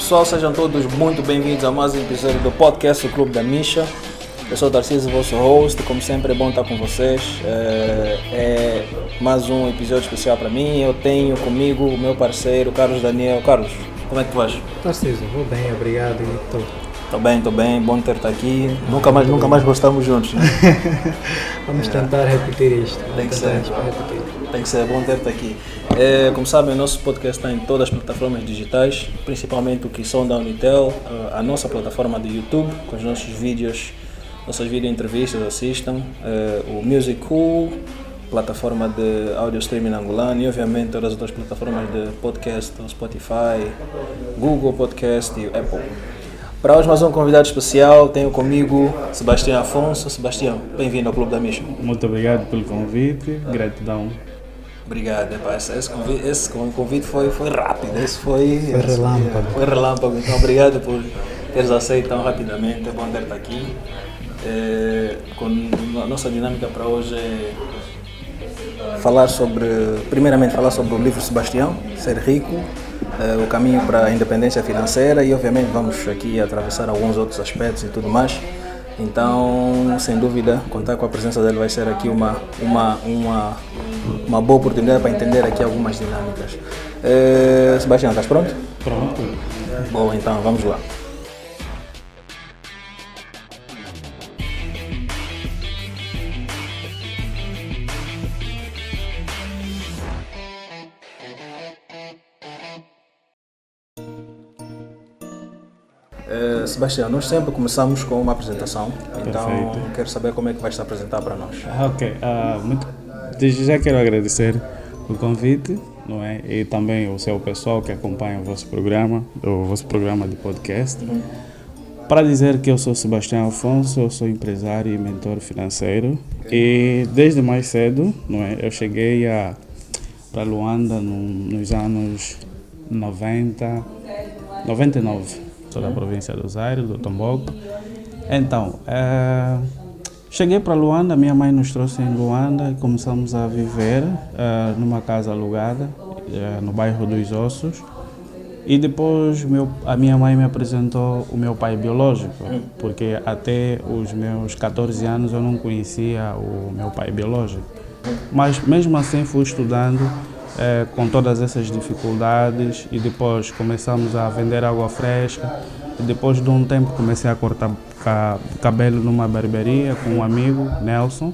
pessoal, sejam todos muito bem-vindos a mais um episódio do podcast do Clube da Misha. Eu sou o Tarcísio, vosso host, como sempre é bom estar com vocês. É mais um episódio especial para mim. Eu tenho comigo o meu parceiro Carlos Daniel. Carlos, como é que tu vais? Tarcísio, vou bem, obrigado e tu? Estou bem, bom ter-te aqui. Nunca mais gostamos juntos, né? Vamos tentar repetir isto. Tem que ser bom ter-te aqui. Como sabem, o nosso podcast está em todas as plataformas digitais, principalmente o que são da Unitel, a nossa plataforma de YouTube, com os nossos vídeos, nossas entrevistas, assistam, o Music Cool, plataforma de audio streaming angolano e obviamente todas as outras plataformas de podcast, o Spotify, Google Podcast e o Apple. Para hoje mais um convidado especial, tenho comigo Sebastião Afonso. Sebastião, bem-vindo ao Clube da Misha. Muito obrigado pelo convite, gratidão. Obrigado, esse convite foi rápido, foi relâmpago. Foi relâmpago, então obrigado por teres aceito tão rapidamente, é bom ter-te aqui. A nossa dinâmica para hoje é primeiramente falar sobre o livro Sebastião, Ser Rico, o caminho para a independência financeira e obviamente vamos aqui atravessar alguns outros aspectos e tudo mais. Então, sem dúvida, contar com a presença dele vai ser aqui uma boa oportunidade para entender aqui algumas dinâmicas. Sebastião, estás pronto? Pronto. Bom, então vamos lá. Sebastião, nós sempre começamos com uma apresentação, então Perfeito. Quero saber como é que vais te apresentar para nós. Ok, desde já quero agradecer o convite, não é? E também o seu pessoal que acompanha o vosso programa de podcast. Para dizer que eu sou Sebastião Afonso, eu sou empresário e mentor financeiro e desde mais cedo, não é? Eu cheguei para Luanda nos anos 99. Sou da província do Zaire, do Tomboco. Então, cheguei para Luanda, minha mãe nos trouxe em Luanda e começamos a viver numa casa alugada no bairro dos Ossos. E depois a minha mãe me apresentou o meu pai biológico, porque até os meus 14 anos eu não conhecia o meu pai biológico. Mas mesmo assim fui estudando com todas essas dificuldades e depois começamos a vender água fresca e depois de um tempo comecei a cortar cabelo numa barbearia com um amigo, Nelson,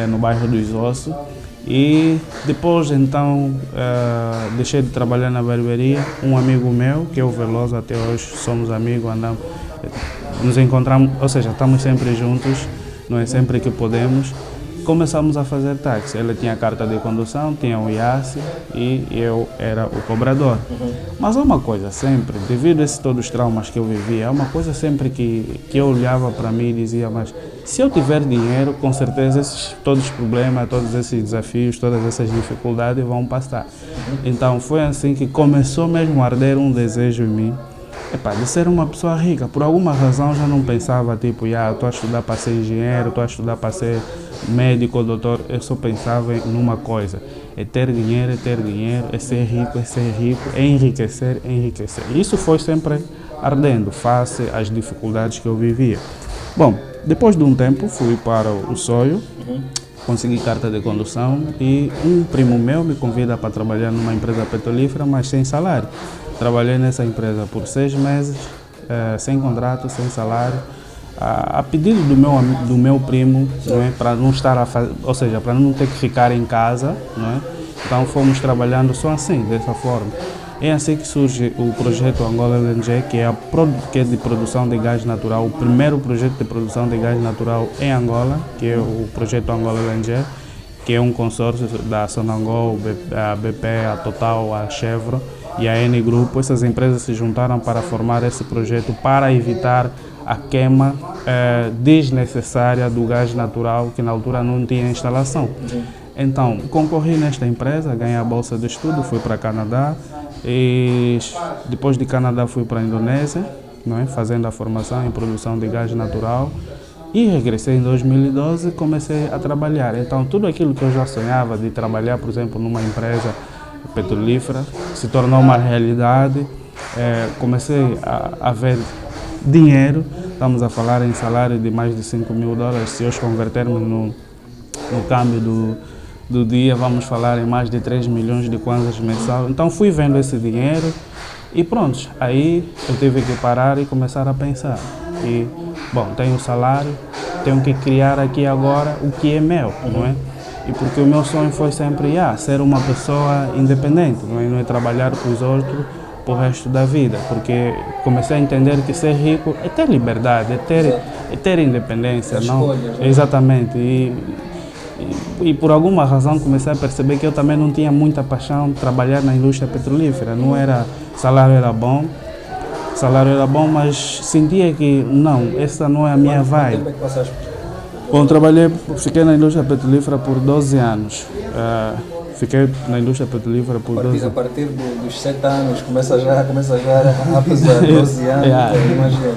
no bairro dos Ossos e depois então deixei de trabalhar na barbearia, um amigo meu, que é o Veloso, até hoje somos amigos, andamos, nos encontramos, ou seja, estamos sempre juntos, não é sempre que podemos. Começamos a fazer táxi. Ele tinha carta de condução, tinha o IASSE e eu era o cobrador. Mas é uma coisa sempre, devido a todos os traumas que eu vivia, é uma coisa sempre que eu olhava para mim e dizia, mas se eu tiver dinheiro, com certeza todos os problemas, todos esses desafios, todas essas dificuldades vão passar. Então foi assim que começou mesmo a arder um desejo em mim, de ser uma pessoa rica. Por alguma razão já não pensava, estou a estudar para ser engenheiro, estou a estudar para ser médico, doutor. Eu só pensava numa coisa, é ter dinheiro, é ser rico, é enriquecer. Isso foi sempre ardendo, face às dificuldades que eu vivia. Bom, depois de um tempo fui para o Sonho, consegui carta de condução e um primo meu me convida para trabalhar numa empresa petrolífera, mas sem salário. Trabalhei nessa empresa por 6 meses, sem contrato, sem salário, a pedido do meu primo, não é? Para não estar ou seja, para não ter que ficar em casa, não é? Então fomos trabalhando só assim, dessa forma. É assim que surge o projeto Angola LNG, que é de produção de gás natural, o primeiro projeto de produção de gás natural em Angola, que é o projeto Angola LNG, que é um consórcio da Sonangol, a BP, a Total, a Chevron e a N Grupo. Essas empresas se juntaram para formar esse projeto para evitar a queima desnecessária do gás natural, que na altura não tinha instalação. Então, concorri nesta empresa, ganhei a bolsa de estudo, fui para Canadá e depois de Canadá fui para a Indonésia, não é? Fazendo a formação em produção de gás natural. E regressei em 2012 e comecei a trabalhar. Então, tudo aquilo que eu já sonhava de trabalhar, por exemplo, numa empresa petrolífera, se tornou uma realidade. comecei a ver dinheiro. Estamos a falar em salário de mais de $5.000. Se hoje convertermos no câmbio do dia, vamos falar em mais de 3 milhões de kwanzas mensal. Então fui vendo esse dinheiro e pronto, aí eu tive que parar e começar a pensar. E, bom, tenho salário, tenho que criar aqui agora o que é meu, não é? E porque o meu sonho foi sempre ser uma pessoa independente, não é trabalhar para os outros para o resto da vida, porque comecei a entender que ser rico é ter liberdade, é ter independência, não? Exatamente. E por alguma razão comecei a perceber que eu também não tinha muita paixão de trabalhar na indústria petrolífera. Não era, salário era bom, mas sentia que não, essa não é a minha vibe. Bom, fiquei na indústria petrolífera por 12 anos. Fiquei na indústria petrolífera por 12 anos. A partir dos 7 anos, começa já a pesar 12 anos, imagina.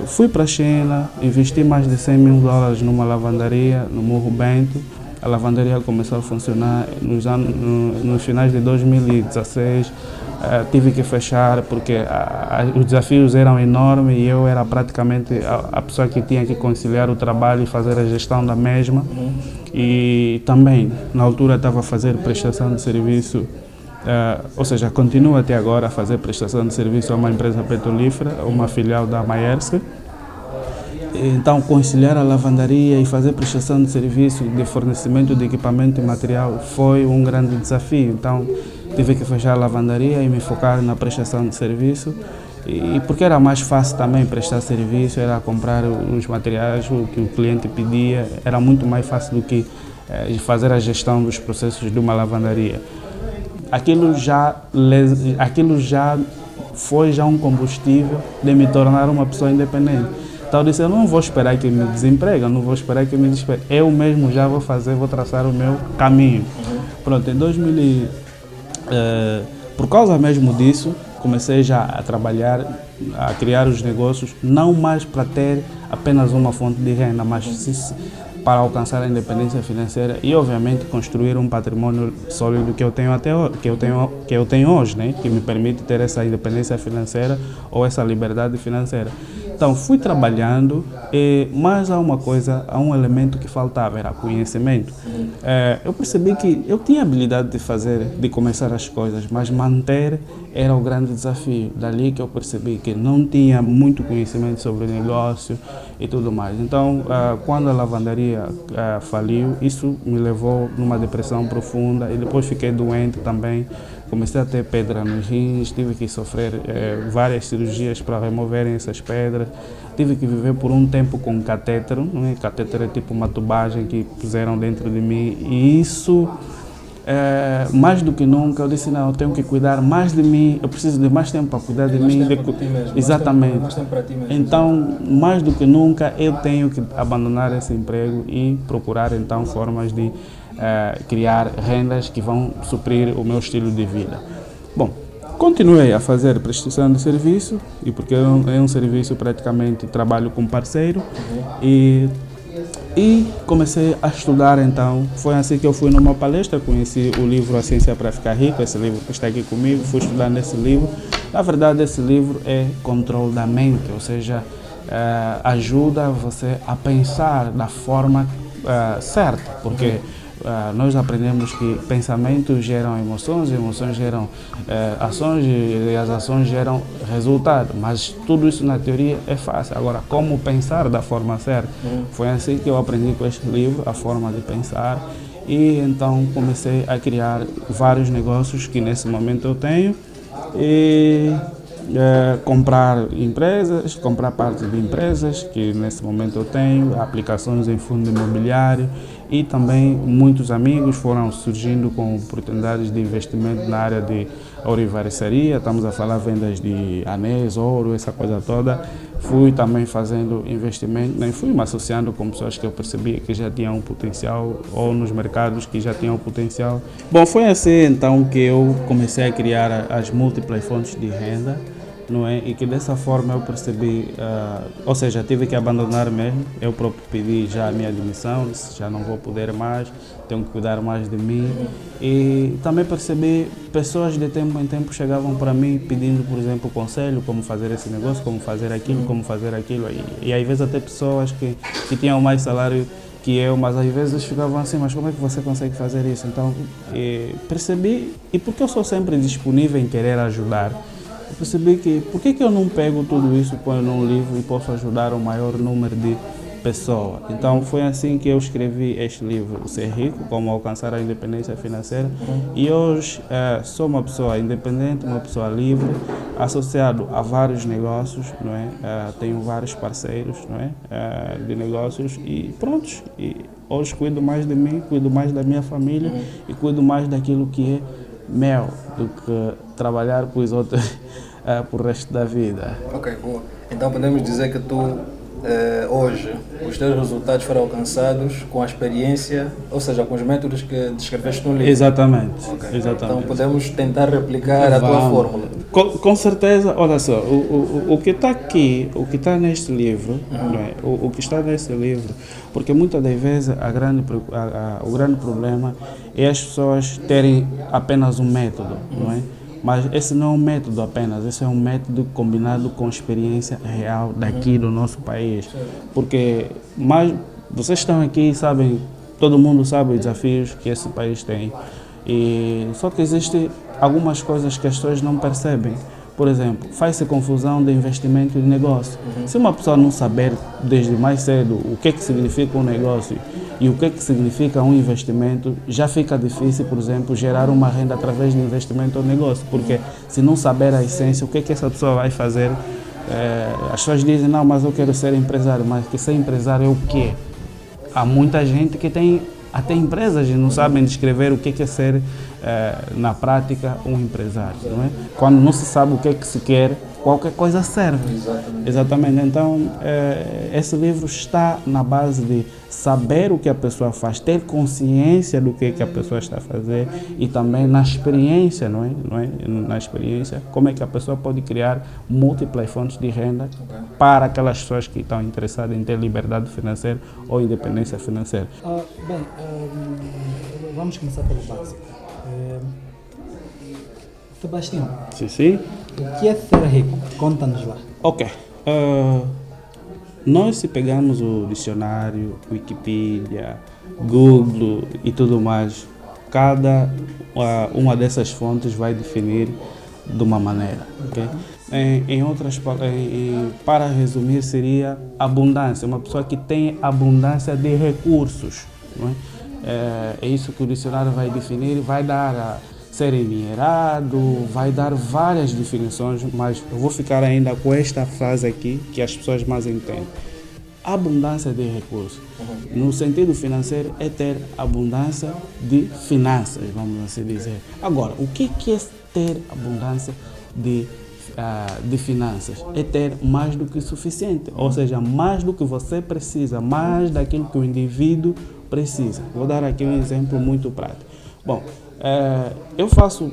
Fui para a China, investi mais de $100.000 numa lavandaria no Morro Bento. A lavandaria começou a funcionar nos finais de 2016. Tive que fechar porque os desafios eram enormes e eu era praticamente a pessoa que tinha que conciliar o trabalho e fazer a gestão da mesma. E também, na altura, estava a fazer prestação de serviço, ou seja, continuo até agora a fazer prestação de serviço a uma empresa petrolífera, uma filial da Maersk. Então, conciliar a lavandaria e fazer prestação de serviço de fornecimento de equipamento e material foi um grande desafio. Então, tive que fechar a lavandaria e me focar na prestação de serviço. E porque era mais fácil também prestar serviço, era comprar os materiais, o que o cliente pedia, era muito mais fácil do que fazer a gestão dos processos de uma lavandaria. Aquilo já foi um combustível de me tornar uma pessoa independente. Então eu disse, eu não vou esperar que me desempregue, não vou esperar que me despegue. Eu mesmo já vou traçar o meu caminho. Pronto, em 2000, por causa mesmo disso, comecei já a trabalhar, a criar os negócios, não mais para ter apenas uma fonte de renda, mas para alcançar a independência financeira e, obviamente, construir um patrimônio sólido que eu tenho que eu tenho hoje, né? Que me permite ter essa independência financeira ou essa liberdade financeira. Então, fui trabalhando, mas há um elemento que faltava, era conhecimento. Eu percebi que eu tinha habilidade de começar as coisas, mas manter era o grande desafio. Dali que eu percebi que não tinha muito conhecimento sobre o negócio e tudo mais. Então, quando a lavandaria faliu, isso me levou numa depressão profunda e depois fiquei doente também. Comecei a ter pedra nos rins, tive que sofrer várias cirurgias para removerem essas pedras. Tive que viver por um tempo com catéter, né? Catéter é tipo uma tubagem que puseram dentro de mim. E isso, mais do que nunca, eu disse, não, eu tenho que cuidar mais de mim, eu preciso de mais tempo para cuidar de mim. Exatamente. Mais tempo para ti mesmo. Então, mais do que nunca, eu tenho que abandonar esse emprego e procurar, então, formas de criar rendas que vão suprir o meu estilo de vida. Bom, continuei a fazer prestação de serviço, e porque é um serviço praticamente trabalho com parceiro, e comecei a estudar. Então, foi assim que eu fui numa palestra, conheci o livro A Ciência para Ficar Rico, esse livro que está aqui comigo, fui estudar nesse livro. Na verdade, esse livro é controle da mente, ou seja, ajuda você a pensar da forma certa, porque nós aprendemos que pensamentos geram emoções geram ações e as ações geram resultado, mas tudo isso na teoria é fácil. Agora, como pensar da forma certa? Foi assim que eu aprendi com este livro, a forma de pensar, e então comecei a criar vários negócios que nesse momento eu tenho, e comprar parte de empresas que nesse momento eu tenho, aplicações em fundo imobiliário, e também muitos amigos foram surgindo com oportunidades de investimento na área de ourivaria. Estamos a falar vendas de anéis, ouro, essa coisa toda. Fui também fazendo investimento, né? Fui me associando com pessoas que eu percebia que já tinham potencial, ou nos mercados que já tinham potencial. Bom, foi assim então que eu comecei a criar as múltiplas fontes de renda. não é? E que dessa forma eu percebi, ou seja, tive que abandonar mesmo, eu próprio pedi já a minha admissão, disse, já não vou poder mais, tenho que cuidar mais de mim. E também percebi, pessoas de tempo em tempo chegavam para mim pedindo, por exemplo, conselho, como fazer esse negócio, como fazer aquilo, como fazer aquilo. E às vezes até pessoas que tinham mais salário que eu, mas às vezes ficavam assim, mas como é que você consegue fazer isso? Então, percebi, e porque eu sou sempre disponível em querer ajudar, eu percebi que, por que eu não pego tudo isso, ponho num livro e posso ajudar o maior número de pessoas? Então, foi assim que eu escrevi este livro, O Ser Rico, Como Alcançar a Independência Financeira. E hoje sou uma pessoa independente, uma pessoa livre, associado a vários negócios, não é? Tenho vários parceiros, não é? De negócios e prontos. E hoje cuido mais de mim, cuido mais da minha família e cuido mais daquilo que é meu do que trabalhar para os outros para o resto da vida. Ok, boa. Então podemos dizer que tu, hoje, os teus resultados foram alcançados com a experiência, ou seja, com os métodos que descreveste no livro. Exatamente. Okay. Exatamente. Então podemos tentar replicar a tua fórmula. Com certeza, olha só, o que está aqui, o que está neste livro, não é? O que está neste livro, porque muitas das vezes o grande problema é as pessoas terem apenas um método, não é? Mas esse não é um método apenas, esse é um método combinado com experiência real daqui do nosso país. Porque vocês estão aqui e sabem, todo mundo sabe os desafios que esse país tem. E só que existem algumas coisas que as pessoas não percebem. Por exemplo, faz-se confusão de investimento e de negócio. Se uma pessoa não saber desde mais cedo o que significa um negócio e o que significa um investimento, já fica difícil, por exemplo, gerar uma renda através de investimento ou negócio. Porque se não saber a essência, o que essa pessoa vai fazer, as pessoas dizem, não, mas eu quero ser empresário. Mas que ser empresário é o quê? Há muita gente que tem até empresas e não sabem descrever o que é ser, na prática, um empresário. Não é? Quando não se sabe o que é que se quer, qualquer coisa serve. Exatamente. Então, esse livro está na base de saber o que a pessoa faz, ter consciência do que a pessoa está a fazer e também na experiência, não é? Na experiência, como é que a pessoa pode criar múltiplas fontes de renda para aquelas pessoas que estão interessadas em ter liberdade financeira ou independência financeira. Vamos começar pelo básico. Sebastião, Sim. o que é ser rico? Conta-nos lá. Ok. Nós, se pegarmos o dicionário, Wikipedia, Google e tudo mais, cada uma dessas fontes vai definir de uma maneira. Okay? Para resumir, seria abundância, uma pessoa que tem abundância de recursos. Não é? É isso que o dicionário vai definir, vai dar a ser endinheirado, vai dar várias definições, mas eu vou ficar ainda com esta frase aqui, que as pessoas mais entendem. Abundância de recursos. No sentido financeiro, é ter abundância de finanças, vamos assim dizer. Agora, o que é ter abundância de finanças? É ter mais do que suficiente, ou seja, mais do que você precisa, mais daquilo que o indivíduo precisa. Vou dar aqui um exemplo muito prático. Bom, eu faço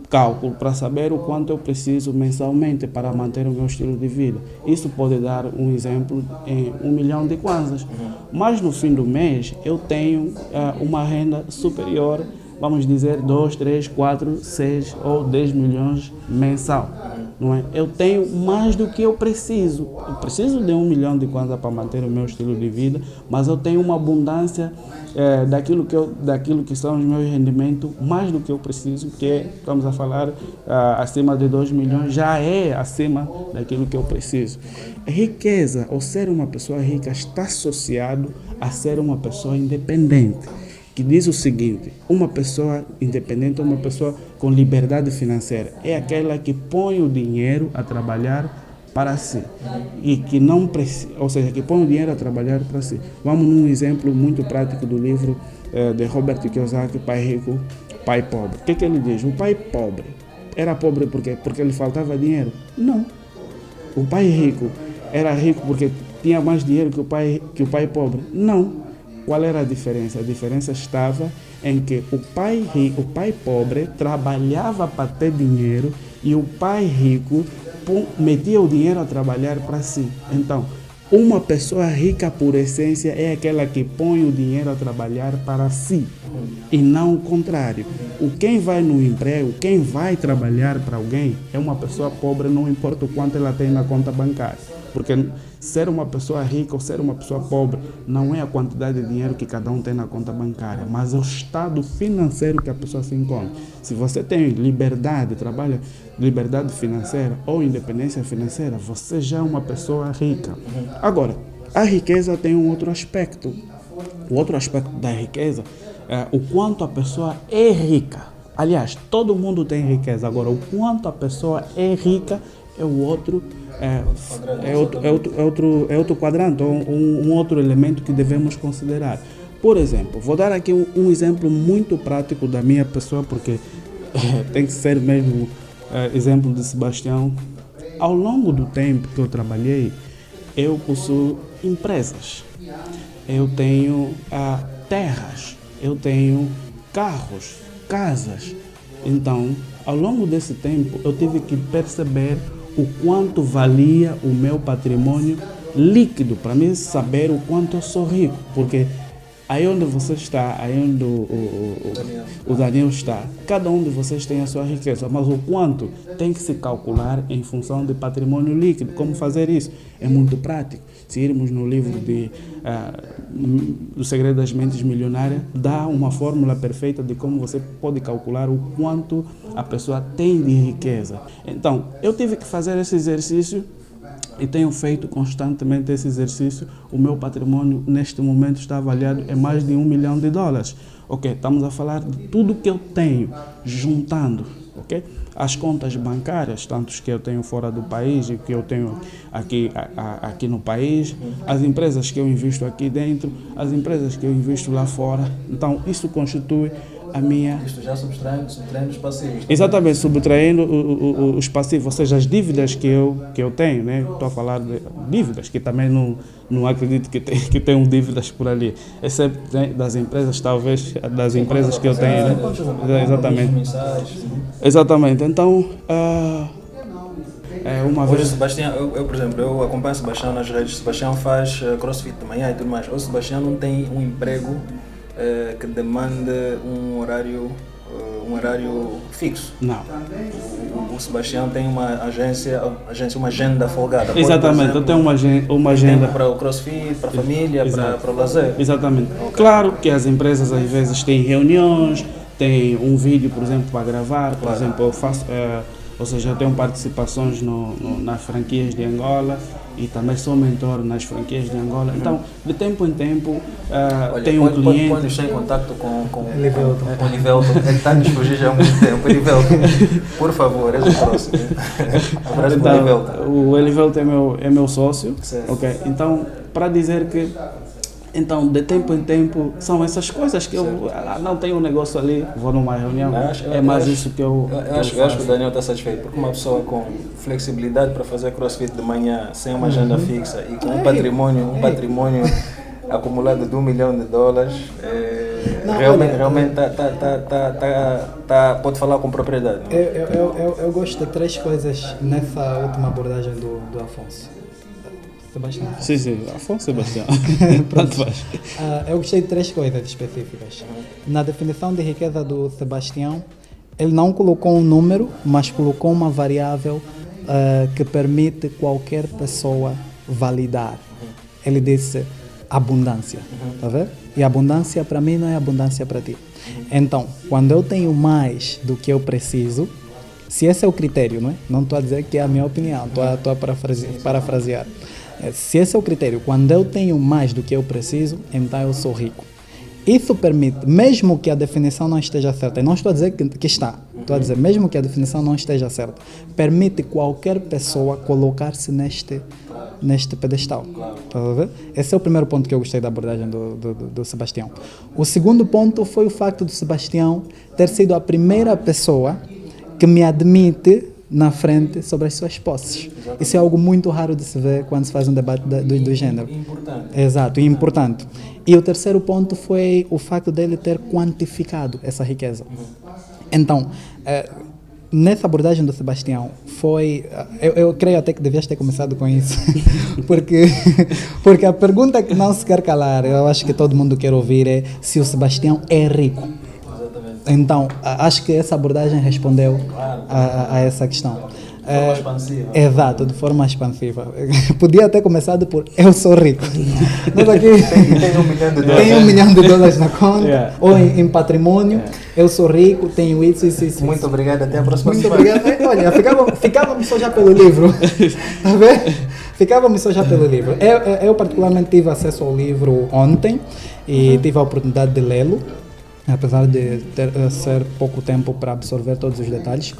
cálculo para saber o quanto eu preciso mensalmente para manter o meu estilo de vida. Isso pode dar um exemplo em 1 milhão de kwanzas. Mas no fim do mês eu tenho uma renda superior, vamos dizer 2, 3, 4, 6 ou 10 milhões mensal. Não é? Eu tenho mais do que eu preciso. Eu preciso de 1 milhão de kwanzas para manter o meu estilo de vida, mas eu tenho uma abundância daquilo que são os meus rendimentos, mais do que eu preciso, que estamos a falar acima de 2 milhões, já é acima daquilo que eu preciso. Riqueza, ou ser uma pessoa rica, está associado a ser uma pessoa independente, que diz o seguinte: uma pessoa independente é uma pessoa com liberdade financeira, é aquela que põe o dinheiro a trabalhar para si e que não precisa, ou seja, que põe o dinheiro a trabalhar para si. Vamos num exemplo muito prático do livro de Robert Kiyosaki, Pai Rico, Pai Pobre. O que ele diz? O pai pobre era pobre porque lhe faltava dinheiro? Não. O pai rico era rico porque tinha mais dinheiro que o pai pobre? Não. Qual era a diferença? A diferença estava em que o pai pobre trabalhava para ter dinheiro e o pai rico metia o dinheiro a trabalhar para si. Então, uma pessoa rica por essência é aquela que põe o dinheiro a trabalhar para si e não o contrário. Quem vai no emprego, quem vai trabalhar para alguém é uma pessoa pobre, não importa o quanto ela tem na conta bancária. Porque ser uma pessoa rica ou ser uma pessoa pobre não é a quantidade de dinheiro que cada um tem na conta bancária, mas é o estado financeiro que a pessoa se encontra. Se você tem liberdade, trabalha liberdade financeira ou independência financeira, você já é uma pessoa rica. Agora, a riqueza tem um outro aspecto. O outro aspecto da riqueza é o quanto a pessoa é rica. Aliás, todo mundo tem riqueza. Agora, o quanto a pessoa é rica é o outro outro quadrante, um outro elemento que devemos considerar. Por exemplo, vou dar aqui um exemplo muito prático da minha pessoa, porque tem que ser mesmo exemplo de Sebastião. Ao longo do tempo que eu trabalhei, eu possuo empresas, eu tenho terras, eu tenho carros, casas. Então, ao longo desse tempo, eu tive que perceber o quanto valia o meu patrimônio líquido, para mim saber o quanto eu sou rico, porque aí onde você está, aí onde o Daniel está, cada um de vocês tem a sua riqueza, mas o quanto tem que se calcular em função de patrimônio líquido. Como fazer isso? É muito prático. Se irmos no livro O Segredo das Mentes Milionárias, dá uma fórmula perfeita de como você pode calcular o quanto a pessoa tem de riqueza. Então, eu tive que fazer esse exercício e tenho feito constantemente esse exercício. O meu patrimônio neste momento está avaliado em mais de $1 milhão. Ok, estamos a falar de tudo que eu tenho, juntando, ok? As contas bancárias, tantos que eu tenho fora do país e que eu tenho aqui no país, as empresas que eu invisto aqui dentro, as empresas que eu invisto lá fora. Então, isso constitui a minha... Isto já subtraindo os passivos. Exatamente, subtraindo os passivos, ou seja, as dívidas que eu tenho, né? Estou a falar de dívidas, que também não acredito que tenham dívidas por ali, exceto das empresas, talvez, das empresas que eu tenho, né? Exatamente. Exatamente, então, uma Hoje, vez... Sebastião, eu, por exemplo, eu acompanho o Sebastião nas redes. Sebastião faz crossfit de manhã e tudo mais. O Sebastião não tem um emprego que demande um horário fixo. Não. O Sebastião tem uma agenda folgada. Exatamente, eu tenho uma agenda para o crossfit, para a família, para o lazer. Exatamente. Claro que as empresas às vezes têm reuniões, tem um vídeo, por exemplo, para gravar. Por exemplo, eu faço, ou seja, eu tenho participações nas franquias de Angola e também sou mentor nas franquias de Angola. Então, de tempo em tempo, tenho um cliente... Põe-nos em contato com o Elivelton. Ele está a nos fugir já há muito tempo. Elivelton, por favor, és o próximo. Abraço para o Elivelton. O Elivelton é meu sócio. Certo. Okay? Então, para dizer que... Então, de tempo em tempo, são essas coisas que eu não tenho um negócio ali, vou numa reunião, isso que eu acho que o Daniel está satisfeito, porque uma pessoa com flexibilidade para fazer crossfit de manhã, sem uma agenda fixa e com um patrimônio acumulado de $1 milhão, realmente pode falar com propriedade. Eu gosto de três coisas nessa última abordagem do Afonso. Sebastião. Sim, Afonso Sebastião. Tanto faz. Eu gostei de três coisas específicas. Na definição de riqueza do Sebastião, ele não colocou um número, mas colocou uma variável que permite qualquer pessoa validar. Ele disse abundância, tá vendo? E abundância para mim não é abundância para ti. Então, quando eu tenho mais do que eu preciso, se esse é o critério, não é? Não estou a dizer que é a minha opinião, estou a parafrasear. Se esse é o critério, quando eu tenho mais do que eu preciso, então eu sou rico. Isso permite, mesmo que a definição não esteja certa, e não estou a dizer que está, estou a dizer, mesmo que a definição não esteja certa, permite qualquer pessoa colocar-se neste pedestal. Tá a ver? Esse é o primeiro ponto que eu gostei da abordagem do Sebastião. O segundo ponto foi o facto do Sebastião ter sido a primeira pessoa que me admite na frente sobre as suas posses. Exatamente. Isso é algo muito raro de se ver quando se faz um debate do gênero. Importante. Exato, e importante. E o terceiro ponto foi o facto dele ter quantificado essa riqueza. Então, nessa abordagem do Sebastião, eu creio até que devias ter começado com isso, porque a pergunta que não se quer calar, eu acho que todo mundo quer ouvir, é se o Sebastião é rico. Exatamente. Então, acho que essa abordagem respondeu a essa questão. De forma expansiva. Exato, de forma expansiva. Podia ter começado por eu sou rico. Nós aqui Tem $1 milhão. tenho $1 milhão na conta, Yeah. ou em patrimônio, eu sou rico, tenho isso. Muito obrigado, até a próxima Muito semana. obrigado. Olha, ficávamos só já pelo livro. Tá vendo? Ficávamos só já pelo livro. Eu particularmente tive acesso ao livro ontem e tive a oportunidade de lê-lo, apesar de ser pouco tempo para absorver todos os detalhes.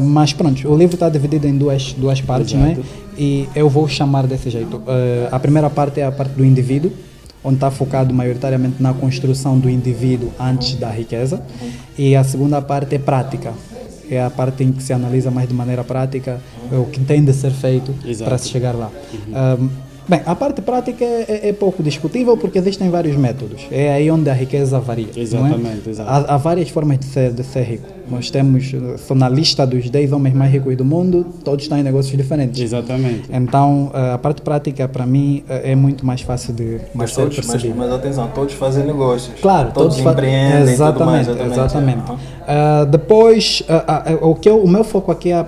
Mas pronto, o livro está dividido em duas partes, não é? E eu vou chamar desse jeito. A primeira parte é a parte do indivíduo, onde está focado maioritariamente na construção do indivíduo antes da riqueza. E a segunda parte é prática. É a parte em que se analisa mais de maneira prática o que tem de ser feito para se chegar lá. Bem, a parte prática é pouco discutível porque existem vários métodos. É aí onde a riqueza varia. Exatamente, não é? Há várias formas de ser rico. Nós temos, só na lista dos 10 homens mais ricos do mundo, todos estão em negócios diferentes. Exatamente. Então, a parte prática, para mim, é muito mais fácil de ser percebido. Mas atenção, todos fazem negócios. Claro, todos empreendem. Exatamente, tudo mais, exatamente. Depois, o meu foco aqui é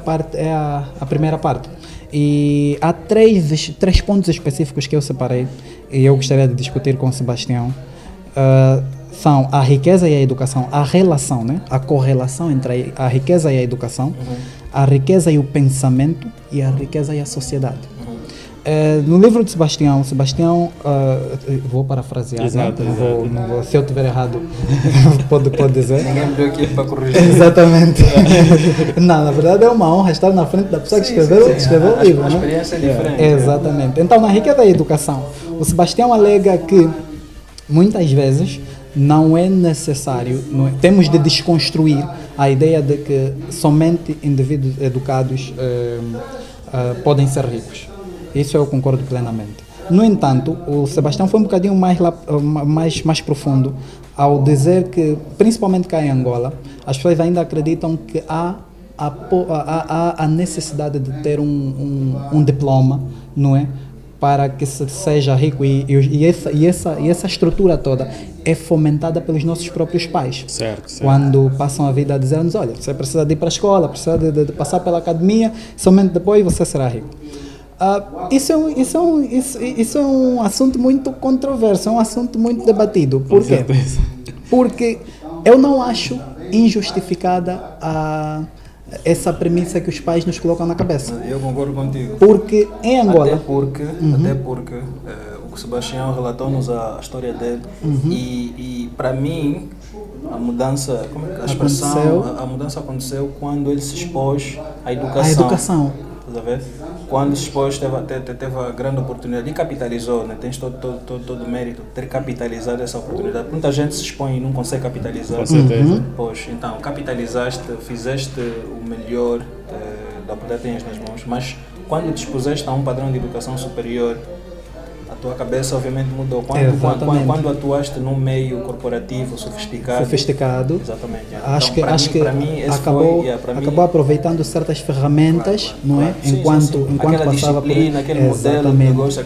a primeira parte. E há três pontos específicos que eu separei e eu gostaria de discutir com o Sebastião. São a riqueza e a educação, a relação, né? A correlação entre a riqueza e a educação, a riqueza e o pensamento e a riqueza e a sociedade. No livro de Sebastião, vou parafrasear, Exato, né? Não vou, se eu estiver errado, pode dizer. Ninguém me deu aqui para corrigir. Exatamente. Não, na verdade é uma honra estar na frente da pessoa que escreveu o livro. A né? experiência é diferente. Exatamente. Então, na riqueza da educação, o Sebastião alega que muitas vezes não é necessário, temos de desconstruir a ideia de que somente indivíduos educados podem ser ricos. Isso eu concordo plenamente. No entanto, o Sebastião foi um bocadinho mais profundo ao dizer que, principalmente cá em Angola, as pessoas ainda acreditam que há a necessidade de ter um diploma, não é? Para que se seja rico e essa estrutura toda é fomentada pelos nossos próprios pais. Certo. Quando passam a vida a dizer-nos, olha, você precisa de ir para a escola, precisa de passar pela academia, somente depois você será rico. Isso é um assunto muito controverso, é um assunto muito debatido. Por quê? Porque eu não acho injustificada essa premissa que os pais nos colocam na cabeça. Eu concordo contigo. Porque em Angola... Até porque o Sebastião relatou-nos a história dele e para mim a mudança, a mudança aconteceu quando ele se expôs à educação. A educação. Estás a ver? Quando se expôs, teve a grande oportunidade e capitalizou, né? Tens todo o mérito de ter capitalizado essa oportunidade. Muita gente se expõe e não consegue capitalizar. Com certeza. Pois, então, capitalizaste, fizeste o melhor da oportunidade que tens nas mãos, mas quando te expuseste a um padrão de educação superior, a tua cabeça obviamente mudou. Quando atuaste num meio corporativo sofisticado. Exatamente. Acho Então, que para mim, acabou aproveitando certas ferramentas, não é? Enquanto aquela passava disciplina, por... aquele modelo de negócio,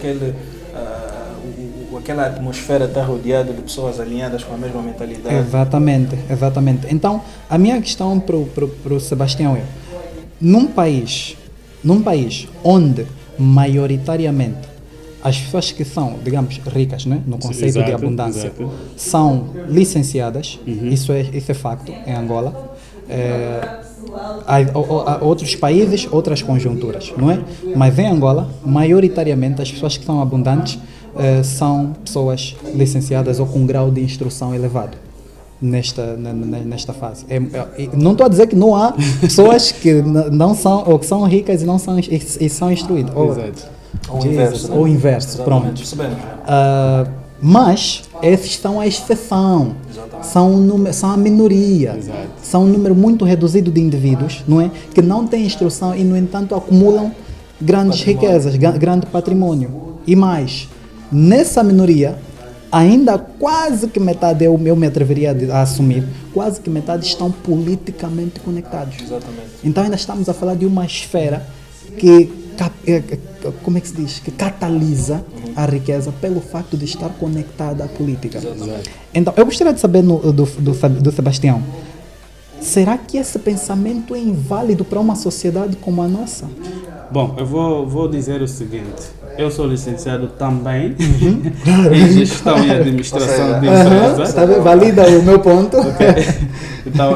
aquela atmosfera está rodeada de pessoas alinhadas com a mesma mentalidade. Exatamente. Então, a minha questão para o Sebastião é, num país onde maioritariamente as pessoas que são, digamos, ricas, né, no conceito de abundância, são licenciadas, isso é facto em Angola. Há outros países, outras conjunturas, não é? Mas em Angola, maioritariamente, as pessoas que são abundantes são pessoas licenciadas ou com grau de instrução elevado. Nesta fase. Não estou a dizer que não há pessoas que não são, ou que são ricas e são instruídas. Ou inverso, pronto. Mas esses são a exceção, são a minoria, são um número muito reduzido de indivíduos, não é? Que não têm instrução e, no entanto, acumulam grandes riquezas, grande patrimônio. E mais, nessa minoria, ainda quase que metade, eu me atreveria a assumir, quase que metade estão politicamente conectados. Exatamente. Então ainda estamos a falar de uma esfera que, como é que se diz, que catalisa a riqueza pelo facto de estar conectada à política. Exatamente. Então eu gostaria de saber do Sebastião, será que esse pensamento é inválido para uma sociedade como a nossa? Bom, eu vou dizer o seguinte. Eu sou licenciado também em gestão e administração de empresa. Tá bem? Valida o meu ponto. Okay. Então,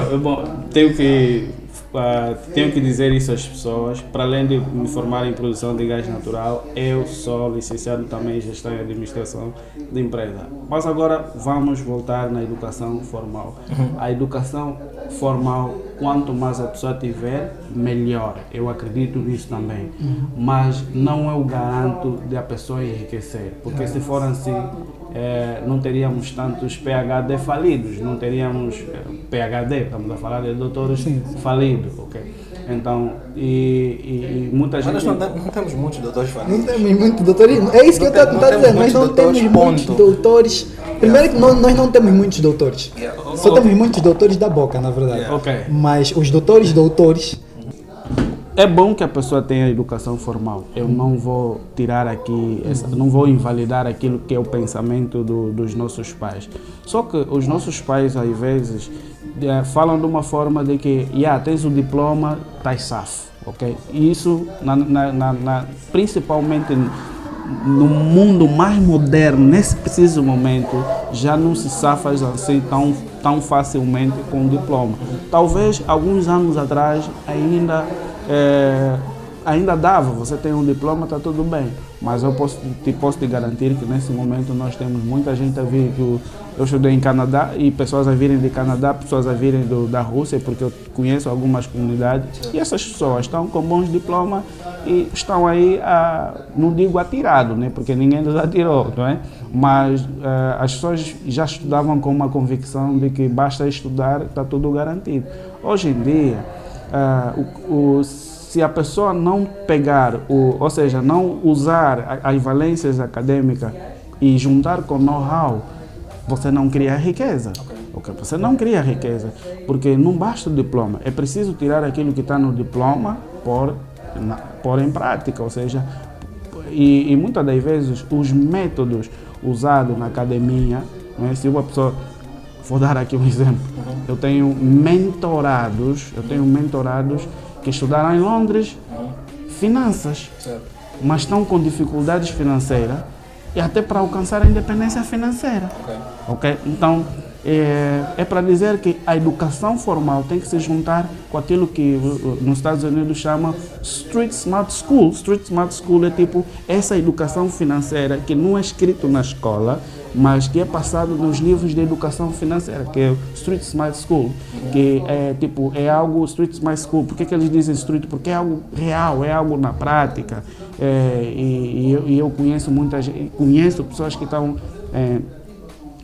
tenho que dizer isso às pessoas. Para além de me formar em produção de gás natural, eu sou licenciado também em gestão e administração de empresa. Mas agora vamos voltar na educação formal. A educação formal, quanto mais a pessoa tiver, melhor. Eu acredito nisso também. Mas não é o garanto de a pessoa enriquecer. Porque se for assim, não teríamos tantos PhD falidos, não teríamos PhD, estamos a falar de doutores falidos, ok? Então, e muita gente... Mas nós não temos muitos doutores falidos. Não temos muitos doutores, é isso que eu estou a tentar dizer, nós não temos muitos doutores. Primeiro que nós não temos muitos doutores, só temos muitos doutores da boca, na verdade. Ok. Mas os doutores... É bom que a pessoa tenha educação formal. Eu não vou tirar aqui, não vou invalidar aquilo que é o pensamento dos nossos pais. Só que os nossos pais, às vezes, falam de uma forma de que, tens o diploma, estás safo, ok? E isso, principalmente no mundo mais moderno, nesse preciso momento, já não se safa assim tão facilmente com o diploma. Talvez, alguns anos atrás, ainda dava, você tem um diploma, está tudo bem, mas eu posso te garantir que nesse momento nós temos muita gente a vir, eu estudei em Canadá e pessoas a virem de Canadá, pessoas a virem da Rússia, porque eu conheço algumas comunidades e essas pessoas estão com bons diplomas e estão aí, não digo atirado, né, porque ninguém nos atirou, não é? Mas as pessoas já estudavam com uma convicção de que basta estudar, está tudo garantido. Hoje em dia, se a pessoa não pegar, ou seja, não usar as valências acadêmicas e juntar com know-how, você não cria riqueza. Okay. Você não cria riqueza, porque não basta o diploma, é preciso tirar aquilo que está no diploma, pôr em prática, ou seja, e muitas das vezes os métodos usados na academia, né, se uma pessoa... Vou dar aqui um exemplo. Eu tenho mentorados que estudaram em Londres finanças, mas estão com dificuldades financeiras e até para alcançar a independência financeira. Okay? Então, é para dizer que a educação formal tem que se juntar com aquilo que nos Estados Unidos chama Street Smart School. Street Smart School é tipo essa educação financeira que não é escrito na escola, mas que é passado nos livros de educação financeira, que é o Street Smart School, que é algo Street Smart School. Por que eles dizem street? Porque é algo real, é algo na prática. E eu conheço muita gente, conheço pessoas que estão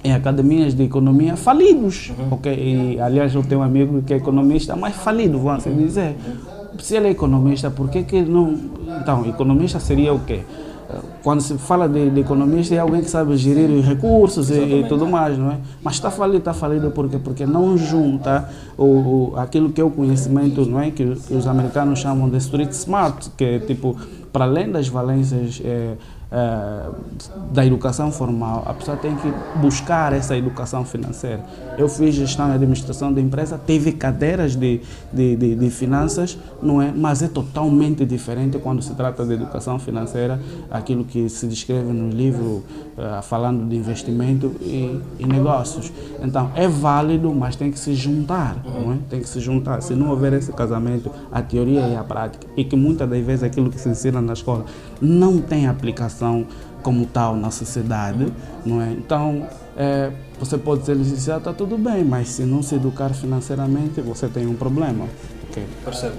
em academias de economia falidos, ok? E, aliás, eu tenho um amigo que é economista, mas falido, vamos assim dizer. Se ele é economista, por que não... Então, economista seria o quê? Quando se fala de economista, é alguém que sabe gerir recursos e tudo mais, não é? Mas está falido por quê? Porque não junta aquilo que é o conhecimento, não é? Que os americanos chamam de street smart, que é tipo, para além das valências da educação formal, a pessoa tem que buscar essa educação financeira. Eu fiz gestão e administração de empresa, teve cadeiras de finanças, não é? Mas é totalmente diferente quando se trata de educação financeira, aquilo que se descreve no livro, falando de investimento e negócios. Então, é válido, mas tem que se juntar, não é? Tem que se juntar. Se não houver esse casamento, a teoria e a prática, e que muitas das vezes aquilo que se ensina na escola não tem aplicação como tal na sociedade, não é? Então, você pode ser licenciado, está tudo bem, mas se não se educar financeiramente, você tem um problema. Okay. Percebo.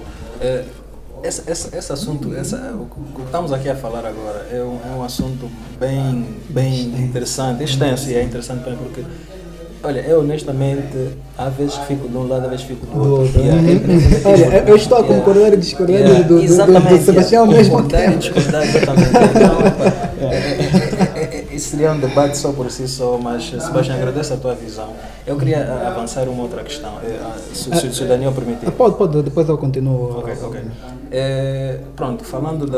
Esse assunto, o que estamos aqui a falar agora é um assunto bem interessante, extenso, e é interessante também porque, olha, eu honestamente, às vezes fico de um lado, às vezes fico do outro. Olha, eu estou a concordar e discordar do Sebastião ao mesmo tempo. Discordar, exatamente. Então, isso seria um debate só por si só, mas Sebastião, agradeço a tua visão. Eu queria avançar uma outra questão, se o Daniel permitir. Pode, depois eu continuo. Ok. Pronto, falando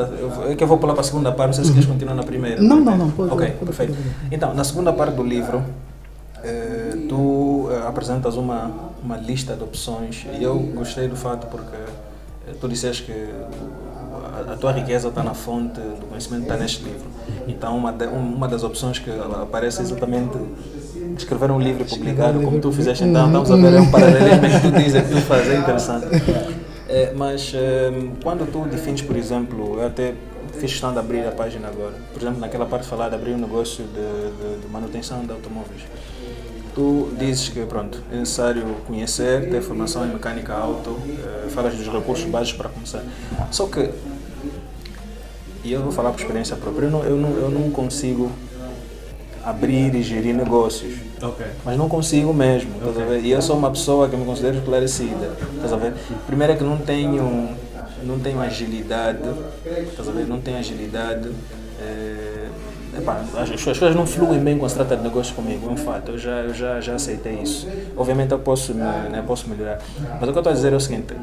é que eu vou pular para a segunda parte, não sei se queres continuar na primeira. Não, pode. Ok, perfeito. Então, na segunda parte do livro, tu apresentas uma lista de opções e eu gostei do fato porque tu disseste que a tua riqueza está na fonte do conhecimento, está neste livro. Então, uma das opções que aparece é exatamente escrever um livro e publicar, como tu fizeste. Então, estamos a ver um paralelismo que tu dizes que tu fazes, é interessante. Mas quando tu defines, por exemplo, eu até fiz questão de abrir a página agora, por exemplo, naquela parte falar de abrir um negócio de manutenção de automóveis. Tu dizes que pronto, é necessário conhecer, ter formação em mecânica auto, falas dos recursos básicos para começar. Só que, e eu vou falar por experiência própria, eu não consigo abrir e gerir negócios. Ok. Mas não consigo mesmo, estás a ver? E eu sou uma pessoa que me considero esclarecida, estás a ver? Primeiro é que não tenho agilidade, estás a ver? Não tenho agilidade. As coisas não fluem bem quando se trata de negócio comigo, é um fato, eu já aceitei isso. Obviamente eu posso melhorar, mas o que eu estou a dizer é o seguinte: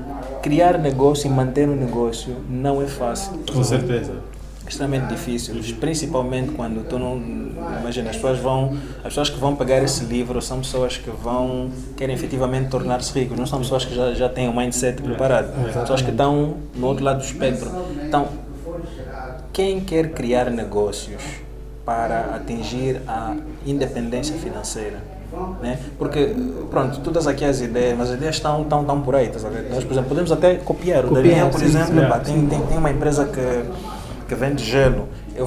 criar negócio e manter um negócio não é fácil. Com certeza. É extremamente difícil, principalmente quando tu não... Imagina, as pessoas que vão pegar esse livro são pessoas que querem efetivamente tornar-se ricos, não são pessoas que já têm o mindset preparado, pessoas que estão no outro lado do espectro. Então, quem quer criar negócios para atingir a independência financeira, né? Porque, pronto, todas aqui as ideias, mas as ideias estão por aí, tá? Nós, por exemplo, podemos até copiar. O Daniel, por exemplo, tem uma empresa que vende gelo. Eu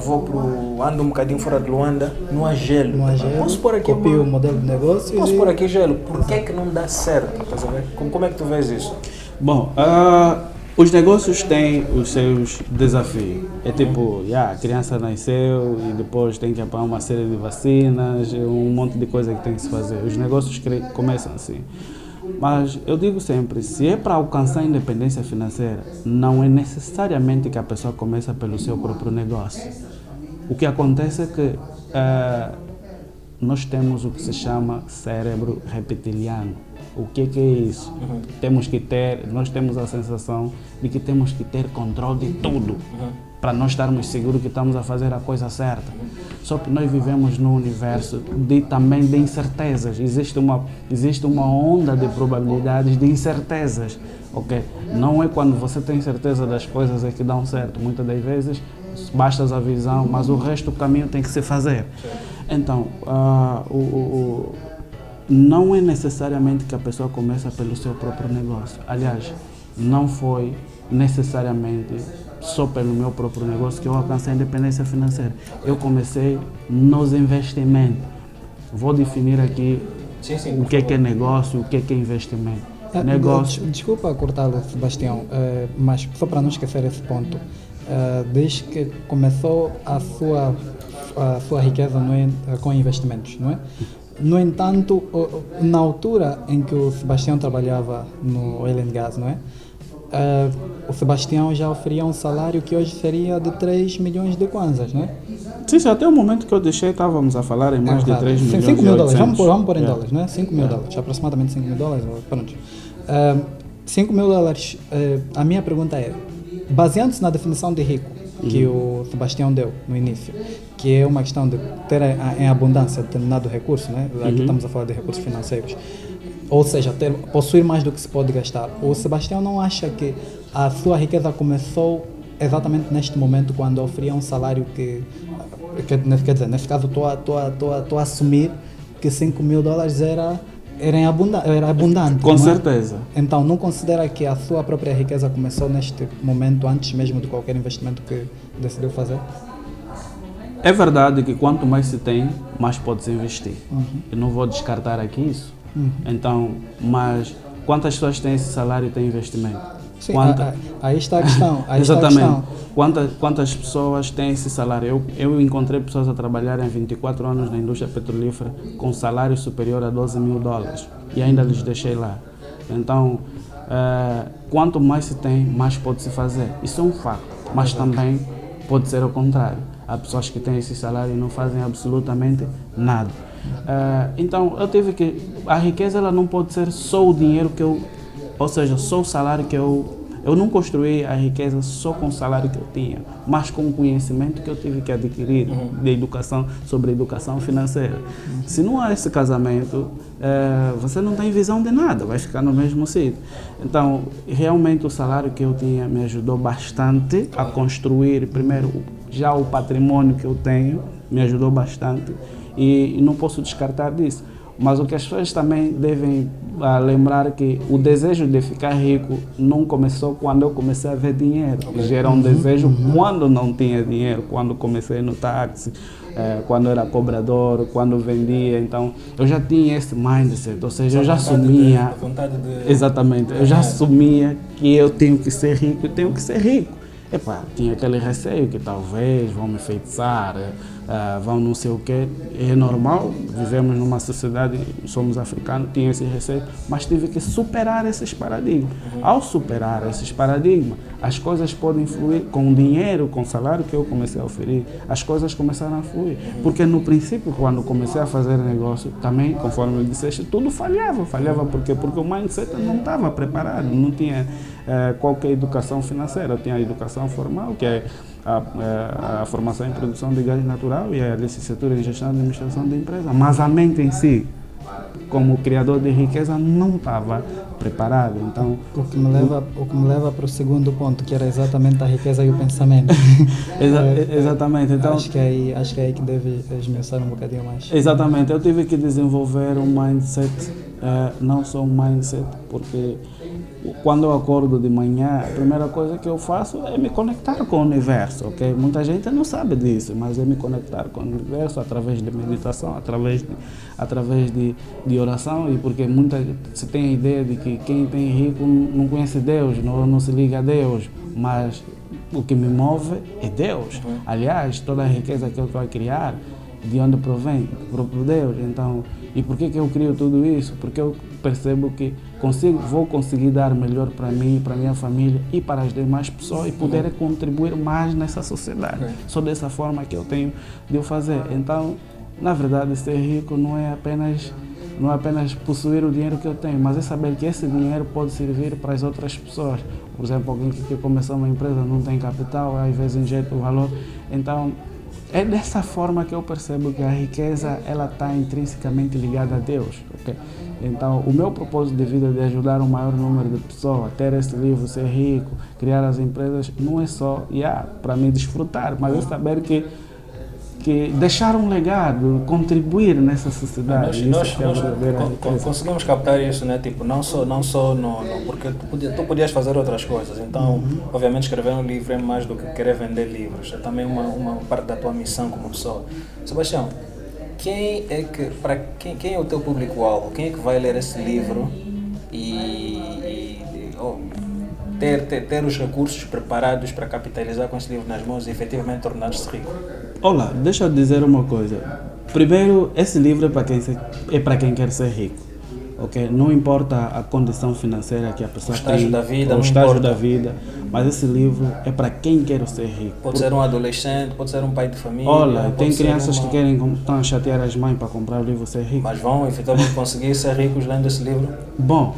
ando um bocadinho fora de Luanda, não há gelo. Vamos pôr aqui copio o modelo de negócio. Vamos pôr aqui gelo. Por que é que não dá certo? Tá? Como é que tu vês isso? Bom, os negócios têm os seus desafios. É tipo, a criança nasceu e depois tem que apanhar uma série de vacinas, um monte de coisa que tem que se fazer. Os negócios começam assim. Mas eu digo sempre, se é para alcançar a independência financeira, não é necessariamente que a pessoa começa pelo seu próprio negócio. O que acontece é que nós temos o que se chama cérebro reptiliano. O que é isso? Nós temos a sensação de que temos que ter controle de tudo para nós estarmos seguros que estamos a fazer a coisa certa. Só que nós vivemos num universo também de incertezas. Existe uma onda de probabilidades de incertezas. Okay? Não é quando você tem certeza das coisas é que dão certo. Muitas das vezes basta a visão, mas o resto do caminho tem que se fazer. Então, não é necessariamente que a pessoa começa pelo seu próprio negócio. Aliás, não foi necessariamente só pelo meu próprio negócio que eu alcancei a independência financeira. Eu comecei nos investimentos. Vou definir aqui o que é negócio, o que é investimento. Negócio. Desculpa cortá-lo, Sebastião, mas só para não esquecer esse ponto. Desde que começou a sua riqueza com investimentos, não é? No entanto, na altura em que o Sebastião trabalhava no Oil and Gas, não é? O Sebastião já oferia um salário que hoje seria de 3 milhões de kwanzas, não é? Sim, até o momento que eu deixei estávamos a falar em mais de 3 milhões. 5 mil dólares, vamos pôr em dólares, não é? 5 mil dólares, aproximadamente 5 mil dólares, pronto. 5 mil dólares, a minha pergunta é, baseando-se na definição de rico que o Sebastião deu no início, que é uma questão de ter em abundância determinado recurso, né? Aqui estamos a falar de recursos financeiros, ou seja, possuir mais do que se pode gastar. O Sebastião não acha que a sua riqueza começou exatamente neste momento, quando oferia um salário que quer dizer, nesse caso estou a assumir que 5 mil dólares era abundante. Com certeza. Então, não considera que a sua própria riqueza começou neste momento, antes mesmo de qualquer investimento que decidiu fazer? É verdade que quanto mais se tem, mais pode-se investir. Eu não vou descartar aqui isso. Então, mas quantas pessoas têm esse salário e têm investimento? Sim, aí está a questão. Exatamente. Quantas pessoas têm esse salário? Eu encontrei pessoas a trabalharem 24 anos na indústria petrolífera com salário superior a 12 mil dólares e ainda lhes deixei lá. Então, quanto mais se tem, mais pode-se fazer. Isso é um facto. Mas também pode ser o contrário. Há pessoas que têm esse salário e não fazem absolutamente nada. Então, eu tive que... A riqueza, ela não pode ser só o dinheiro que eu... Ou seja, só o salário que eu não construí a riqueza só com o salário que eu tinha, mas com o conhecimento que eu tive que adquirir de educação, sobre educação financeira. Se não há esse casamento, você não tem visão de nada, vai ficar no mesmo sítio. Então, realmente o salário que eu tinha me ajudou bastante a construir, primeiro, já o patrimônio que eu tenho, me ajudou bastante e não posso descartar disso. Mas o que as pessoas também devem lembrar que o desejo de ficar rico não começou quando eu comecei a ver dinheiro. Já era um desejo quando não tinha dinheiro, quando comecei no táxi, quando era cobrador, quando vendia. Então, eu já tinha esse mindset, ou seja, eu já assumia... Exatamente, eu já assumia que eu tenho que ser rico, eu tenho que ser rico. Tinha aquele receio que talvez vão me enfeitiçar, vão não sei o quê. É normal, vivemos numa sociedade, somos africanos, tinha esse receio, mas tive que superar esses paradigmas. Ao superar esses paradigmas, as coisas podem fluir com o dinheiro, com o salário que eu comecei a oferir, as coisas começaram a fluir. Porque no princípio, quando comecei a fazer negócio, também, conforme eu disseste, tudo falhava. Falhava por quê? Porque o mindset não estava preparado, não tinha qualquer educação financeira. Eu tinha a educação formal, que é a formação em produção de gás natural e a licenciatura em gestão e administração de empresa, mas a mente em si, como criador de riqueza, não estava preparado. Então, o que me leva para o segundo ponto, que era exatamente a riqueza e o pensamento. Exatamente. Então, acho que é aí que deve esmiuçar um bocadinho mais. Exatamente. Eu tive que desenvolver um mindset, não só um mindset, porque quando eu acordo de manhã, a primeira coisa que eu faço é me conectar com o universo, ok? Muita gente não sabe disso, mas é me conectar com o universo através de meditação, através de oração, e porque se tem a ideia de que quem tem rico não conhece Deus, não se liga a Deus, mas o que me move é Deus. Aliás, toda a riqueza que eu estou a criar, de onde provém? Do próprio Deus. Então, e por que eu crio tudo isso? Porque eu percebo que vou conseguir dar melhor para mim, para minha família e para as demais pessoas e poder contribuir mais nessa sociedade. Só dessa forma que eu tenho de o fazer. Então, na verdade, ser rico não é apenas possuir o dinheiro que eu tenho, mas é saber que esse dinheiro pode servir para as outras pessoas. Por exemplo, alguém que começou uma empresa, não tem capital, às vezes injeta o valor. Então, é dessa forma que eu percebo que a riqueza ela está intrinsecamente ligada a Deus. Okay? Então, o meu propósito de vida de ajudar um maior número de pessoas, ter esse livro, ser rico, criar as empresas, não é só para me desfrutar, mas é saber que deixar um legado, contribuir nessa sociedade. Nós conseguimos captar isso, né? Tipo, não só porque tu podias fazer outras coisas. Então, obviamente, escrever um livro é mais do que querer vender livros. É também uma parte da tua missão como pessoa. Sebastião, quem é o teu público-alvo? Quem é que vai ler esse livro ter os recursos preparados para capitalizar com esse livro nas mãos e efetivamente tornar-se rico? Olá, deixa eu dizer uma coisa. Primeiro, esse livro é para quem quer ser rico. Okay? Não importa a condição financeira que a pessoa tem, o estágio da vida, mas esse livro é para quem quer ser rico. Pode ser um adolescente, pode ser um pai de família. Olha, tem crianças que estão a chatear as mães para comprar o livro Ser Rico. Mas vão efetivamente conseguir ser ricos lendo esse livro? Bom,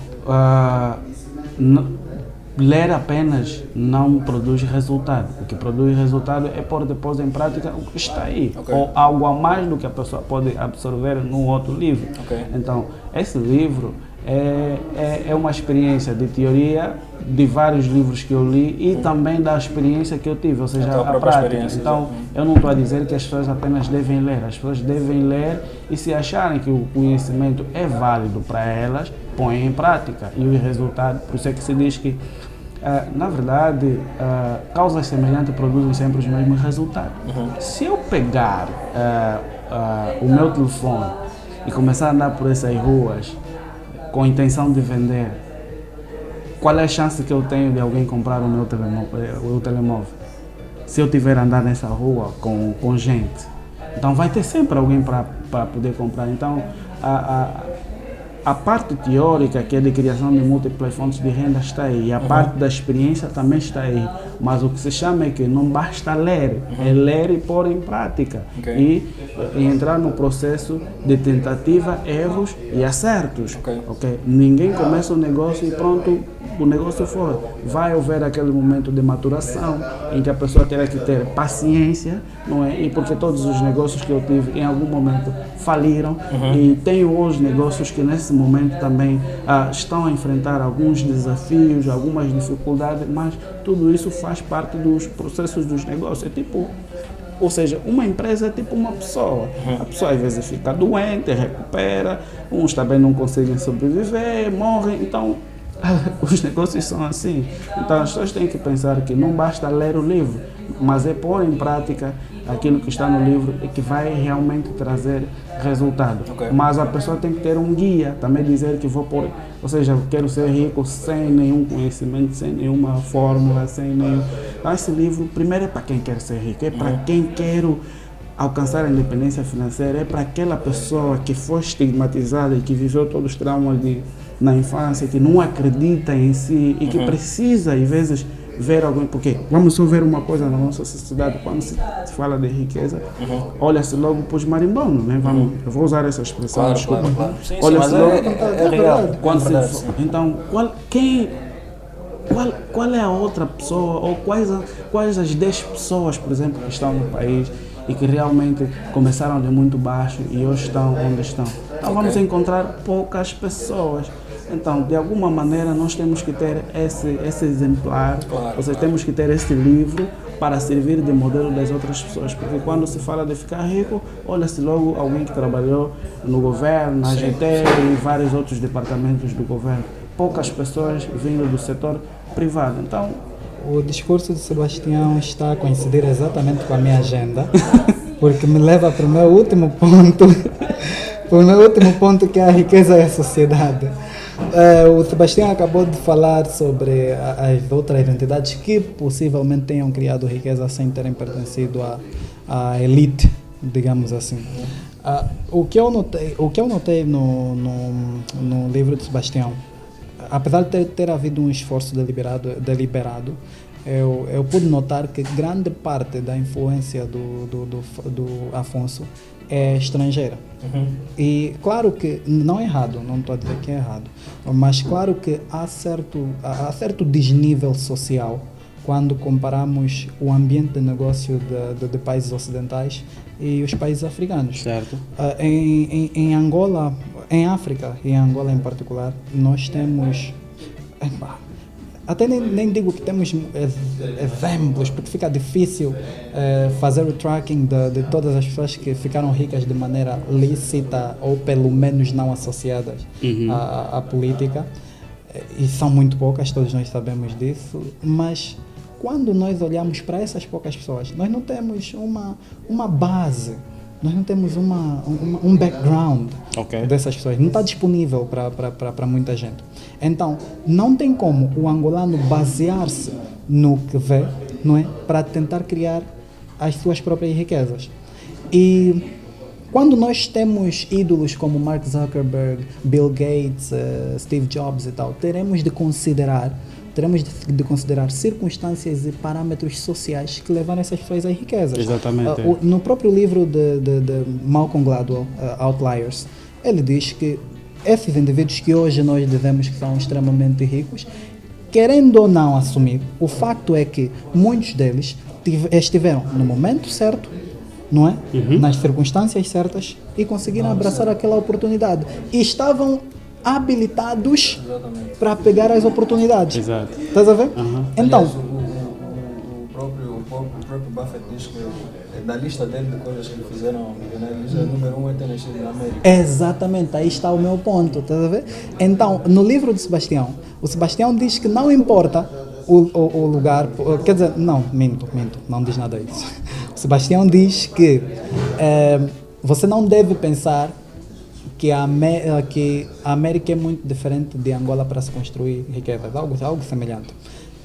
ler apenas não produz resultado. O que produz resultado é pôr depois em prática o que está aí. Okay. Ou algo a mais do que a pessoa pode absorver num outro livro. Okay. Então, esse livro é uma experiência de teoria de vários livros que eu li e também da experiência que eu tive, ou seja, a prática. Então, eu não estou a dizer que as pessoas apenas devem ler. As pessoas devem ler e se acharem que o conhecimento é válido para elas, põem em prática. E o resultado, por isso é que se diz que na verdade, causas semelhantes produzem sempre os mesmos resultados. Se eu pegar o meu telefone e começar a andar por essas ruas com a intenção de vender, qual é a chance que eu tenho de alguém comprar o meu telemóvel? Se eu estiver a andar nessa rua com gente, então vai ter sempre alguém para poder comprar. Então, a parte teórica, que é de criação de múltiplas fontes de renda, está aí. A parte da experiência também está aí. Mas o que se chama é que não basta ler, é ler e pôr em prática. E entrar no processo de tentativa, erros e acertos. Okay? Ninguém começa um negócio e pronto, o negócio foi. Vai haver aquele momento de maturação em que a pessoa terá que ter paciência, não é? E porque todos os negócios que eu tive em algum momento faliram e tenho hoje negócios que nesse momento também estão a enfrentar alguns desafios, algumas dificuldades, mas tudo isso faz parte dos processos dos negócios. É tipo, ou seja, uma empresa é tipo uma pessoa. A pessoa às vezes fica doente, recupera, uns também não conseguem sobreviver, morrem, então os negócios são assim. Então as pessoas têm que pensar que não basta ler o livro, mas é pôr em prática aquilo que está no livro e que vai realmente trazer resultado. Mas a pessoa tem que ter um guia, também dizer que vou pôr, ou seja, quero ser rico sem nenhum conhecimento, sem nenhuma fórmula, sem nenhum... Então, esse livro, primeiro é para quem quer ser rico, é para quem quer alcançar a independência financeira, é para aquela pessoa que foi estigmatizada e que viveu todos os traumas na infância, que não acredita em si e que precisa, às vezes, ver alguém, porque vamos só ver uma coisa na nossa sociedade, quando se fala de riqueza, olha-se logo para os marimbondos, né? Eu vou usar essa expressão, desculpa. Claro. Sim, olha-se logo, é real. Então, qual é a outra pessoa, ou quais as 10 pessoas, por exemplo, que estão no país e que realmente começaram de muito baixo e hoje estão onde estão? Então vamos encontrar poucas pessoas. Então, de alguma maneira, nós temos que ter esse exemplar, ou seja, temos que ter esse livro para servir de modelo das outras pessoas, porque quando se fala de ficar rico, olha-se logo alguém que trabalhou no governo, na GT e vários outros departamentos do governo. Poucas pessoas vindo do setor privado. Então, o discurso de Sebastião está a coincidir exatamente com a minha agenda, porque me leva para o meu último ponto, que é a riqueza e a sociedade. O Sebastião acabou de falar sobre as outras entidades que possivelmente tenham criado riqueza sem terem pertencido à elite, digamos assim. O que eu notei no livro de Sebastião, apesar de ter havido um esforço deliberado, eu pude notar que grande parte da influência do Afonso é estrangeira. E claro que não é errado, não estou a dizer que é errado, mas claro que há certo desnível social quando comparamos o ambiente de negócio de países ocidentais e os países africanos. Certo. Em Angola, em África e em Angola em particular, nós temos... Até nem digo que temos exemplos, porque fica difícil fazer o tracking de todas as pessoas que ficaram ricas de maneira lícita ou pelo menos não associadas à política. E são muito poucas, todos nós sabemos disso, mas quando nós olhamos para essas poucas pessoas, nós não temos uma base, nós não temos um background dessas pessoas, não está disponível para muita gente. Então, não tem como o angolano basear-se no que vê, não é, para tentar criar as suas próprias riquezas. E quando nós temos ídolos como Mark Zuckerberg, Bill Gates, Steve Jobs e tal, teremos de considerar circunstâncias e parâmetros sociais que levaram essas pessoas às riquezas. Exatamente. No próprio livro de Malcolm Gladwell, Outliers, ele diz que esses indivíduos que hoje nós dizemos que são extremamente ricos, querendo ou não assumir, o facto é que muitos deles estiveram no momento certo, não é? Nas circunstâncias certas e conseguiram abraçar aquela oportunidade. E estavam habilitados para pegar as oportunidades. Exato. Estás a ver? Então, aliás, o próprio Buffett diz que da lista dele de coisas que fizeram milionários, o número 1 é ter nascido na América. Exatamente, aí está o meu ponto, estás a ver? Então, no livro de Sebastião, o Sebastião diz que não importa o lugar, quer dizer, minto, não diz nada disso. O Sebastião diz que você não deve pensar que a América é muito diferente de Angola para se construir riqueza, algo semelhante.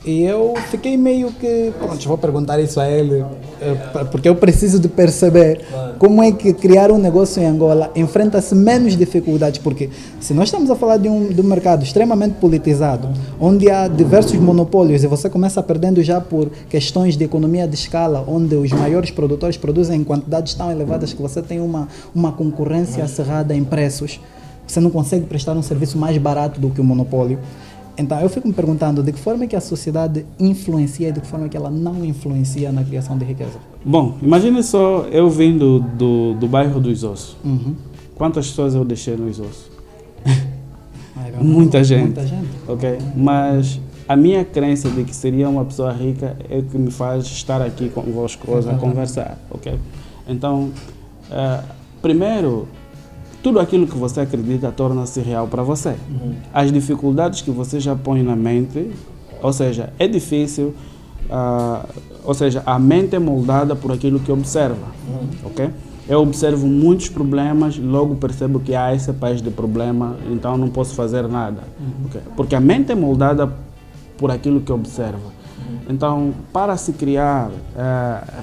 E eu fiquei meio que, pronto, vou perguntar isso a ele, porque eu preciso de perceber como é que criar um negócio em Angola enfrenta-se menos dificuldades, porque se nós estamos a falar de um mercado extremamente politizado, onde há diversos monopólios e você começa perdendo já por questões de economia de escala, onde os maiores produtores produzem em quantidades tão elevadas que você tem uma concorrência acirrada em preços, você não consegue prestar um serviço mais barato do que o monopólio. Então, eu fico me perguntando de que forma é que a sociedade influencia e de que forma é que ela não influencia na criação de riqueza. Bom, imagine só eu vindo do bairro do Isosso. Quantas pessoas eu deixei no Isosso? Muita gente. Muita gente. Ok? Mas a minha crença de que seria uma pessoa rica é o que me faz estar aqui convosco hoje a conversar. Ok? Então, primeiro, tudo aquilo que você acredita torna-se real para você. As dificuldades que você já põe na mente, ou seja, é difícil, ou seja, a mente é moldada por aquilo que observa, ok? Eu observo muitos problemas, logo percebo que há esse país de problema, então não posso fazer nada, okay? Porque a mente é moldada por aquilo que observa. Então, para se criar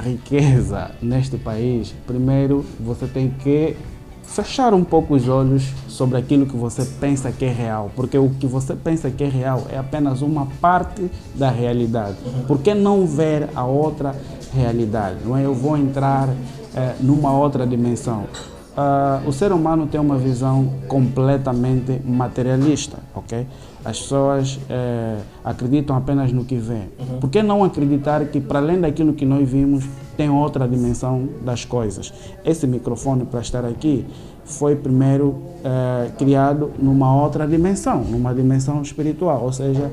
riqueza neste país, primeiro você tem que fechar um pouco os olhos sobre aquilo que você pensa que é real, porque o que você pensa que é real é apenas uma parte da realidade. Por que não ver a outra realidade? Não é? Eu vou entrar numa outra dimensão. O ser humano tem uma visão completamente materialista, ok? As pessoas acreditam apenas no que vê. Por que não acreditar que, para além daquilo que nós vimos, tem outra dimensão das coisas? Esse microfone, para estar aqui, foi primeiro criado numa outra dimensão, numa dimensão espiritual, ou seja,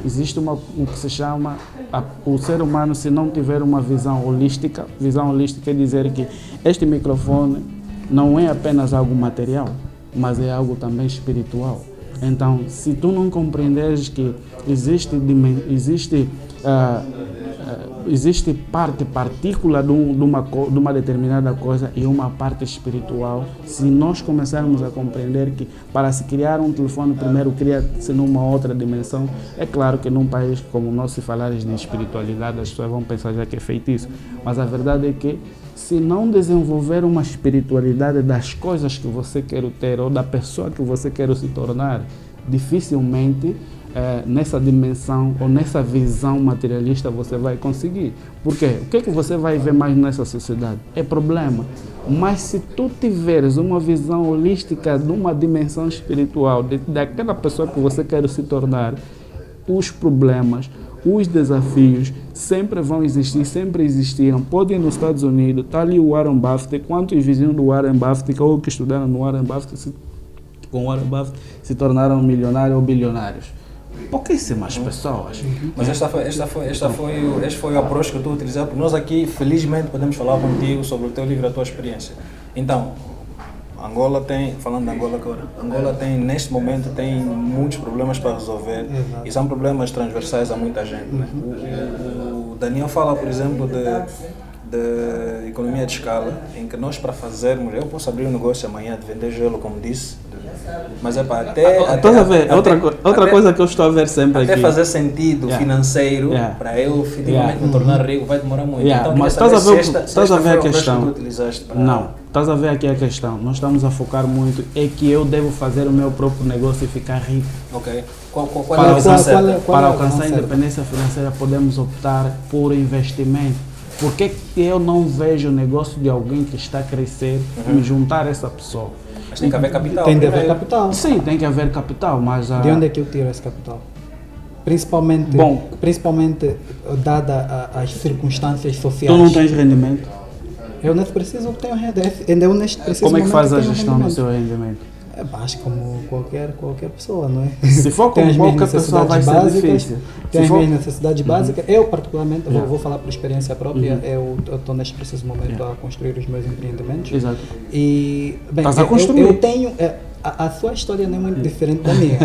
existe o que se chama o ser humano, se não tiver uma visão holística é dizer que este microfone não é apenas algo material, mas é algo também espiritual. Então, se tu não compreenderes que existe partícula de uma determinada coisa e uma parte espiritual, se nós começarmos a compreender que para se criar um telefone, primeiro cria-se numa outra dimensão, é claro que num país como o nosso, se falares de espiritualidade, as pessoas vão pensar já que é feitiço, mas a verdade é que se não desenvolver uma espiritualidade das coisas que você quer ter ou da pessoa que você quer se tornar, dificilmente nessa dimensão ou nessa visão materialista você vai conseguir. Por quê? O que é que você vai ver mais nessa sociedade? É problema. Mas se tu tiveres uma visão holística de uma dimensão espiritual, daquela pessoa que você quer se tornar, os problemas, os desafios sempre vão existir, sempre existiram. Pode ir nos Estados Unidos, está ali o Warren Buffett. Quantos vizinhos do Warren Buffett ou que estudaram no Warren Buffett com o Warren Buffett se tornaram milionários ou bilionários? Pouquíssimas pessoas. Mas este foi o approach que eu estou a utilizar, porque nós aqui, felizmente, podemos falar contigo sobre o teu livro, a tua experiência. Então, Angola tem, falando de Angola agora, Angola tem, neste momento, tem muitos problemas para resolver. E são problemas transversais a muita gente. Né? O Daniel fala, por exemplo, de economia de escala, em que nós, para fazermos, eu posso abrir um negócio amanhã de vender gelo, como disse, mas é para outra coisa que eu estou a ver sempre até aqui. fazer sentido financeiro para eu efetivamente me tornar rico vai demorar muito. Então, mas estás a ver a questão. Não, estás a ver aqui a questão. Nós estamos a focar muito é que eu devo fazer o meu próprio negócio e ficar rico. Ok. Qual é a visão certa? Para alcançar a independência financeira podemos optar por investimento. Por que eu não vejo o negócio de alguém que está a crescer e me juntar a essa pessoa? Mas tem que haver capital. Tem de haver capital. Sim, tem que haver capital, mas... De onde é que eu tiro esse capital? Principalmente dada as circunstâncias sociais. Tu não tens rendimento? Eu neste preciso tenho rendimento. Como é que faz a gestão do seu rendimento? É baixo como qualquer pessoa, não é? Se for como qualquer pessoa vai ser difícil. Tem as minhas necessidades básicas. Eu particularmente, vou falar por experiência própria, eu estou neste preciso momento a construir os meus empreendimentos. Exato. E, bem, estás a construir? Eu tenho... a sua história não é muito diferente da minha.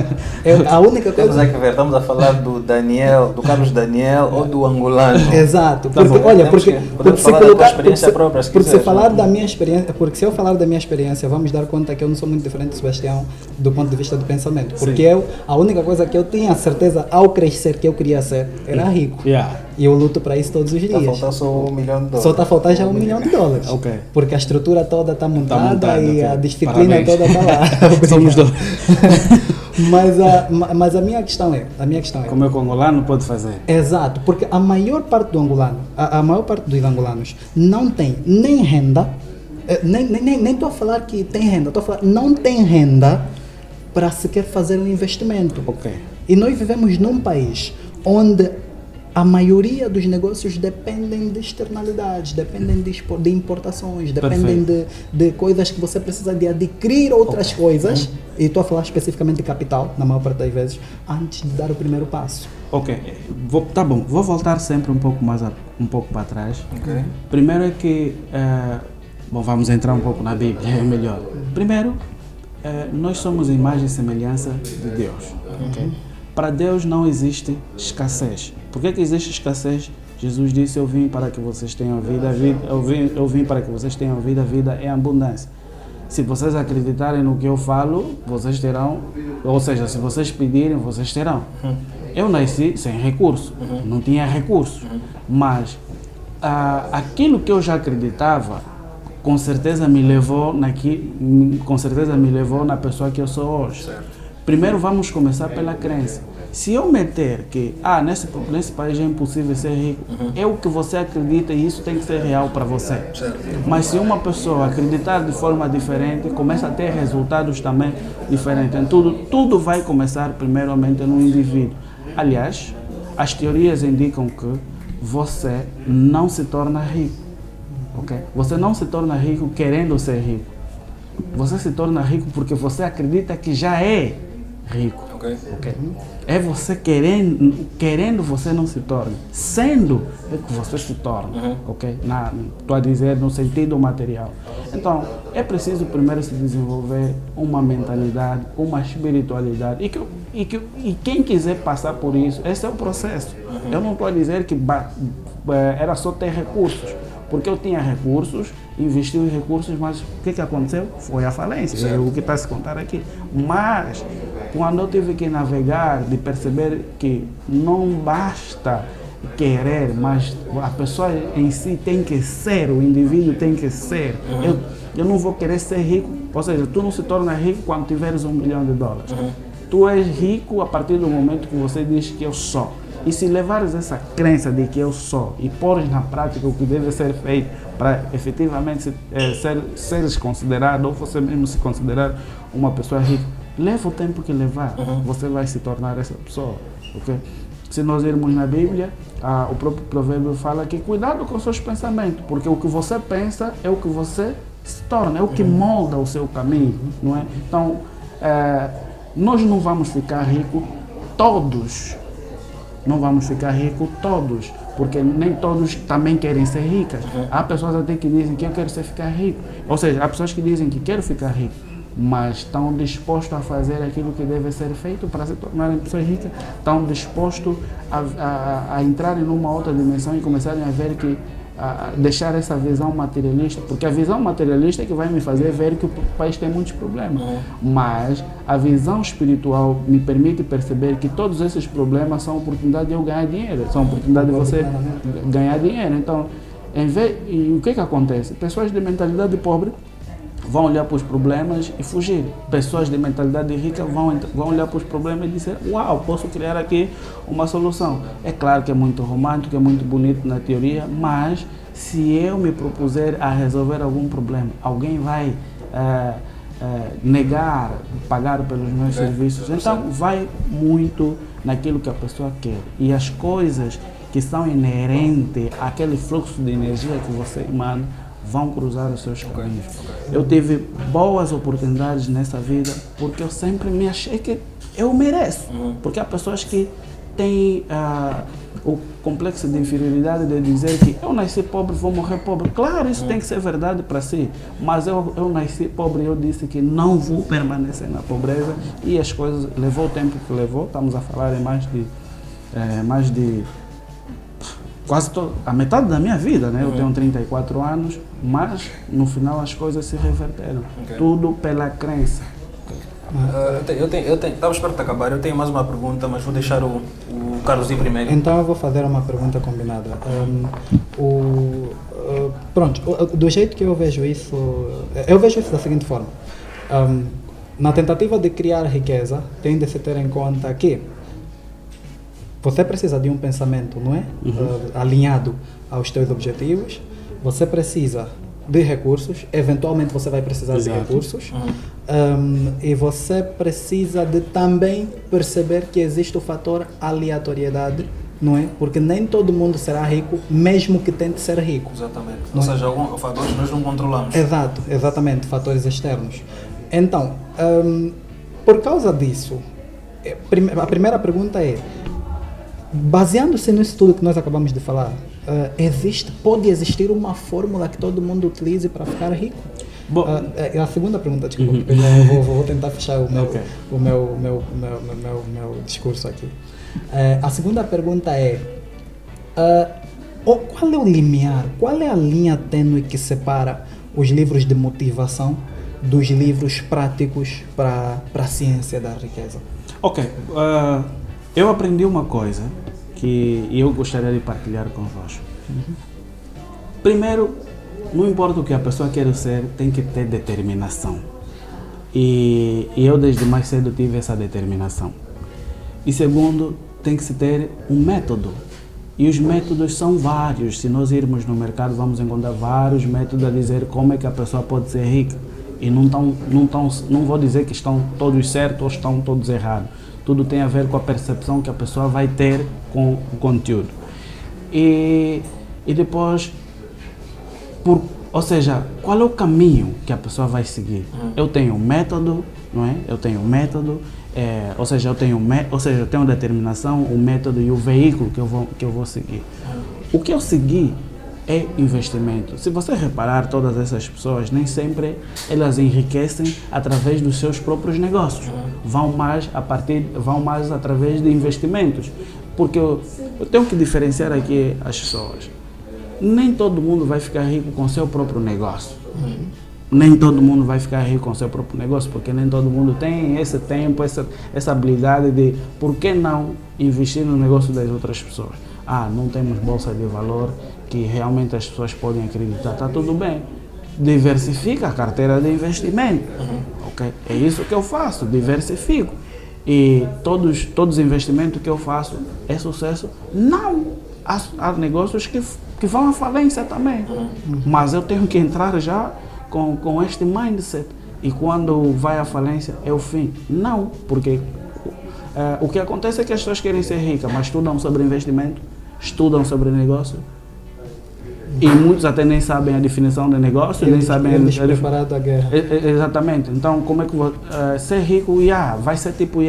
A única Temos coisa... que ver, estamos a falar do Daniel, do Carlos Daniel ou do angolano? Exato, Tá porque, bom. olha, Podemos porque, podemos porque se falar da tua colocar, experiência própria, se porque se quiseres, falar não? da minha experiência, porque se eu falar da minha experiência, vamos dar conta que eu não sou muito diferente do Sebastião do ponto de vista do pensamento, porque a única coisa que eu tinha certeza ao crescer que eu queria ser era rico. E eu luto para isso todos os dias. Está a faltar só $1 milhão. Só está a faltar já $1 milhão. Ok. Porque a estrutura toda está montada e ok. a disciplina Parabéns. toda está lá. Somos dois. Mas a minha questão é, Como é que o angolano pode fazer? exato, porque a maior parte do angolano, a maior parte dos angolanos não tem nem renda, nem estou a falar que tem renda, estou a falar não tem renda para sequer fazer um investimento. Ok. E nós vivemos num país onde a maioria dos negócios dependem de externalidades, dependem de importações, dependem de coisas que você precisa de adquirir outras coisas, e estou a falar especificamente de capital, na maior parte das vezes, antes de dar o primeiro passo. Ok, tá bom, vou voltar sempre um pouco para trás. Ok. Primeiro é que, vamos entrar um pouco na Bíblia, é melhor. Primeiro, nós somos a imagem e semelhança de Deus. Okay? Para Deus não existe escassez. Por que existe escassez? Jesus disse, eu vim para que vocês tenham vida, eu vim para que vocês tenham vida em abundância. Se vocês acreditarem no que eu falo, vocês terão, ou seja, se vocês pedirem, vocês terão. Eu nasci sem recurso, não tinha recurso, mas aquilo que eu já acreditava, com certeza me levou na pessoa que eu sou hoje. Certo. Primeiro vamos começar pela crença. Se eu meter que nesse país é impossível ser rico, é o que você acredita e isso tem que ser real para você. Certo. Mas se uma pessoa acreditar de forma diferente, começa a ter resultados também diferentes. Então, tudo vai começar primeiramente no indivíduo. Aliás, as teorias indicam que você não se torna rico. Okay? Você não se torna rico querendo ser rico. Você se torna rico porque você acredita que já é rico. Ok. Okay? É você querendo você não se torna. Sendo é que você se torna. Ok? Estou a dizer no sentido material. Então, é preciso primeiro se desenvolver uma mentalidade, uma espiritualidade. E quem quiser passar por isso, esse é o processo. Eu não estou a dizer que era só ter recursos. Porque eu tinha recursos, investi os recursos, mas o que aconteceu? Foi a falência, é o que está a se contar aqui. Mas, quando eu tive que navegar, de perceber que não basta querer, mas a pessoa em si tem que ser, o indivíduo tem que ser. Eu não vou querer ser rico, ou seja, tu não se torna rico quando tiveres $1 milhão. Tu és rico a partir do momento que você diz que eu sou. E se levares essa crença de que eu sou e pôres na prática o que deve ser feito para efetivamente seres considerado ou você mesmo se considerar uma pessoa rica, leva o tempo que levar, você vai se tornar essa pessoa. Okay? Se nós irmos na Bíblia, o próprio provérbio fala que cuidado com os seus pensamentos, porque o que você pensa é o que você se torna, é o que molda o seu caminho. Não é? Então, nós não vamos ficar ricos todos. Não vamos ficar ricos todos, porque nem todos também querem ser ricas. Há pessoas até que dizem que eu quero ficar rico. Ou seja, há pessoas que dizem que quero ficar rico, mas estão dispostos a fazer aquilo que deve ser feito para se tornarem pessoas ricas, estão dispostos a entrarem numa outra dimensão e começarem a ver que deixar essa visão materialista, porque a visão materialista é que vai me fazer ver que o país tem muitos problemas, mas a visão espiritual me permite perceber que todos esses problemas são oportunidade de eu ganhar dinheiro, são oportunidade de você ganhar dinheiro. Então, e o que acontece? Pessoas de mentalidade pobre vão olhar para os problemas e fugir. Pessoas de mentalidade rica vão olhar para os problemas e dizer, uau, posso criar aqui uma solução. É claro que é muito romântico, é muito bonito na teoria, mas se eu me propuser a resolver algum problema, alguém vai negar, pagar pelos meus serviços. Então, vai muito naquilo que a pessoa quer. E as coisas que são inerentes àquele fluxo de energia que você emana, vão cruzar os seus caminhos. Eu tive boas oportunidades nessa vida porque eu sempre me achei que eu mereço. Porque há pessoas que tem o complexo de inferioridade de dizer que eu nasci pobre, vou morrer pobre. Claro, isso tem que ser verdade para si, mas eu nasci pobre e eu disse que não vou permanecer na pobreza, e as coisas levou o tempo que levou. Estamos a falar em mais de quase a metade da minha vida, né? Eu tenho 34 anos, mas no final as coisas se reverteram. Tudo pela crença. Estamos perto de acabar, eu tenho mais uma pergunta, mas vou deixar o Carlos ir primeiro. Então eu vou fazer uma pergunta combinada. Pronto, do jeito que eu vejo isso da seguinte forma. Na tentativa de criar riqueza, tem de se ter em conta que você precisa de um pensamento, não é? Alinhado aos teus objetivos. Você precisa de recursos, eventualmente você vai precisar de recursos. E você precisa de também perceber que existe o fator aleatoriedade, não é? Porque nem todo mundo será rico, mesmo que tente ser rico. Exatamente. Ou seja, alguns fatores nós não controlamos. Exatamente, fatores externos. Então, por causa disso, a primeira pergunta é, baseando-se nisso tudo que nós acabamos de falar, pode existir uma fórmula que todo mundo utilize para ficar rico? Bom, a segunda pergunta, desculpa, porque eu vou tentar fechar o meu discurso aqui. A segunda pergunta é, qual é o limiar, qual é a linha tênue que separa os livros de motivação dos livros práticos para a ciência da riqueza? Ok, eu aprendi uma coisa que eu gostaria de partilhar convosco. Primeiro, não importa o que a pessoa quer ser, tem que ter determinação. E eu desde mais cedo tive essa determinação. E segundo, tem que se ter um método. E os métodos são vários. Se nós irmos no mercado, vamos encontrar vários métodos a dizer como é que a pessoa pode ser rica. E não vou dizer que estão todos certos ou estão todos errados. Tudo tem a ver com a percepção que a pessoa vai ter com o conteúdo. E depois, ou seja, qual é o caminho que a pessoa vai seguir? Eu tenho um método, não é? Eu tenho um método, ou seja, eu tenho determinação, o método e o veículo que eu vou seguir. O que eu segui é investimento. Se você reparar, todas essas pessoas, nem sempre elas enriquecem através dos seus próprios negócios. Vão mais através de investimentos. Porque eu tenho que diferenciar aqui as pessoas. Nem todo mundo vai ficar rico com seu próprio negócio. Nem todo mundo vai ficar rico com seu próprio negócio, porque nem todo mundo tem esse tempo, essa habilidade de, por que não investir no negócio das outras pessoas? Não temos bolsa de valor que realmente as pessoas podem acreditar. Está tudo bem. Diversifica a carteira de investimento. Okay? É isso que eu faço, diversifico. E todos os investimentos que eu faço é sucesso? Não. Há negócios que vão à falência também. Mas eu tenho que entrar já com este mindset. E quando vai à falência é o fim. Não, porque o que acontece é que as pessoas querem ser ricas, mas estudam sobre investimento, estudam sobre negócio. E muitos até nem sabem a definição de negócio, nem sabem... preparado à guerra. Exatamente. Então, como é que ser rico, vai ser tipo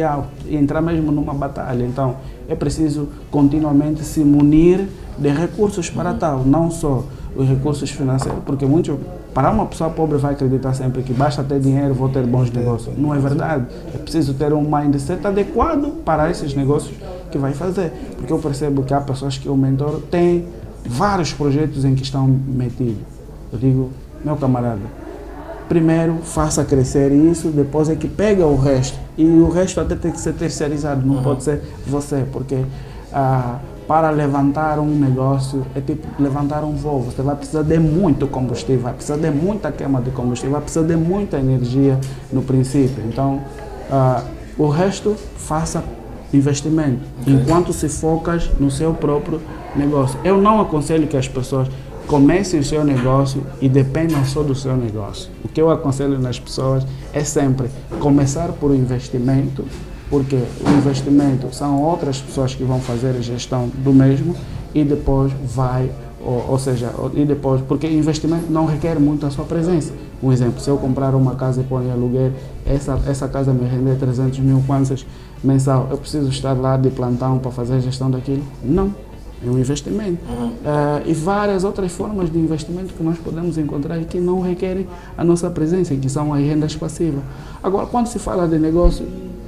entrar mesmo numa batalha. Então, é preciso continuamente se munir de recursos para tal, não só os recursos financeiros, porque para uma pessoa pobre vai acreditar sempre que basta ter dinheiro, vou ter bons negócios. Não é verdade. É preciso ter um mindset adequado para esses negócios que vai fazer. Porque eu percebo que há pessoas que o mentor tem vários projetos em que estão metidos. Eu digo, meu camarada, primeiro faça crescer isso, depois é que pega o resto. E o resto até tem que ser terceirizado, não pode ser você, porque para levantar um negócio é tipo levantar um voo. Você vai precisar de muito combustível, vai precisar de muita queima de combustível, vai precisar de muita energia no princípio. Então, o resto faça investimento, enquanto se focas no seu próprio negócio. Eu não aconselho que as pessoas comecem o seu negócio e dependam só do seu negócio. O que eu aconselho nas pessoas é sempre começar por investimento, porque o investimento são outras pessoas que vão fazer a gestão do mesmo e depois porque investimento não requer muito a sua presença. Um exemplo, se eu comprar uma casa e pôr em aluguel, essa casa me render 300 mil kwanzas, mensal, eu preciso estar lá de plantão para fazer a gestão daquilo. Não, é um investimento. E várias outras formas de investimento que nós podemos encontrar e que não requerem a nossa presença, que são as rendas passivas. Agora, quando se fala de negócio,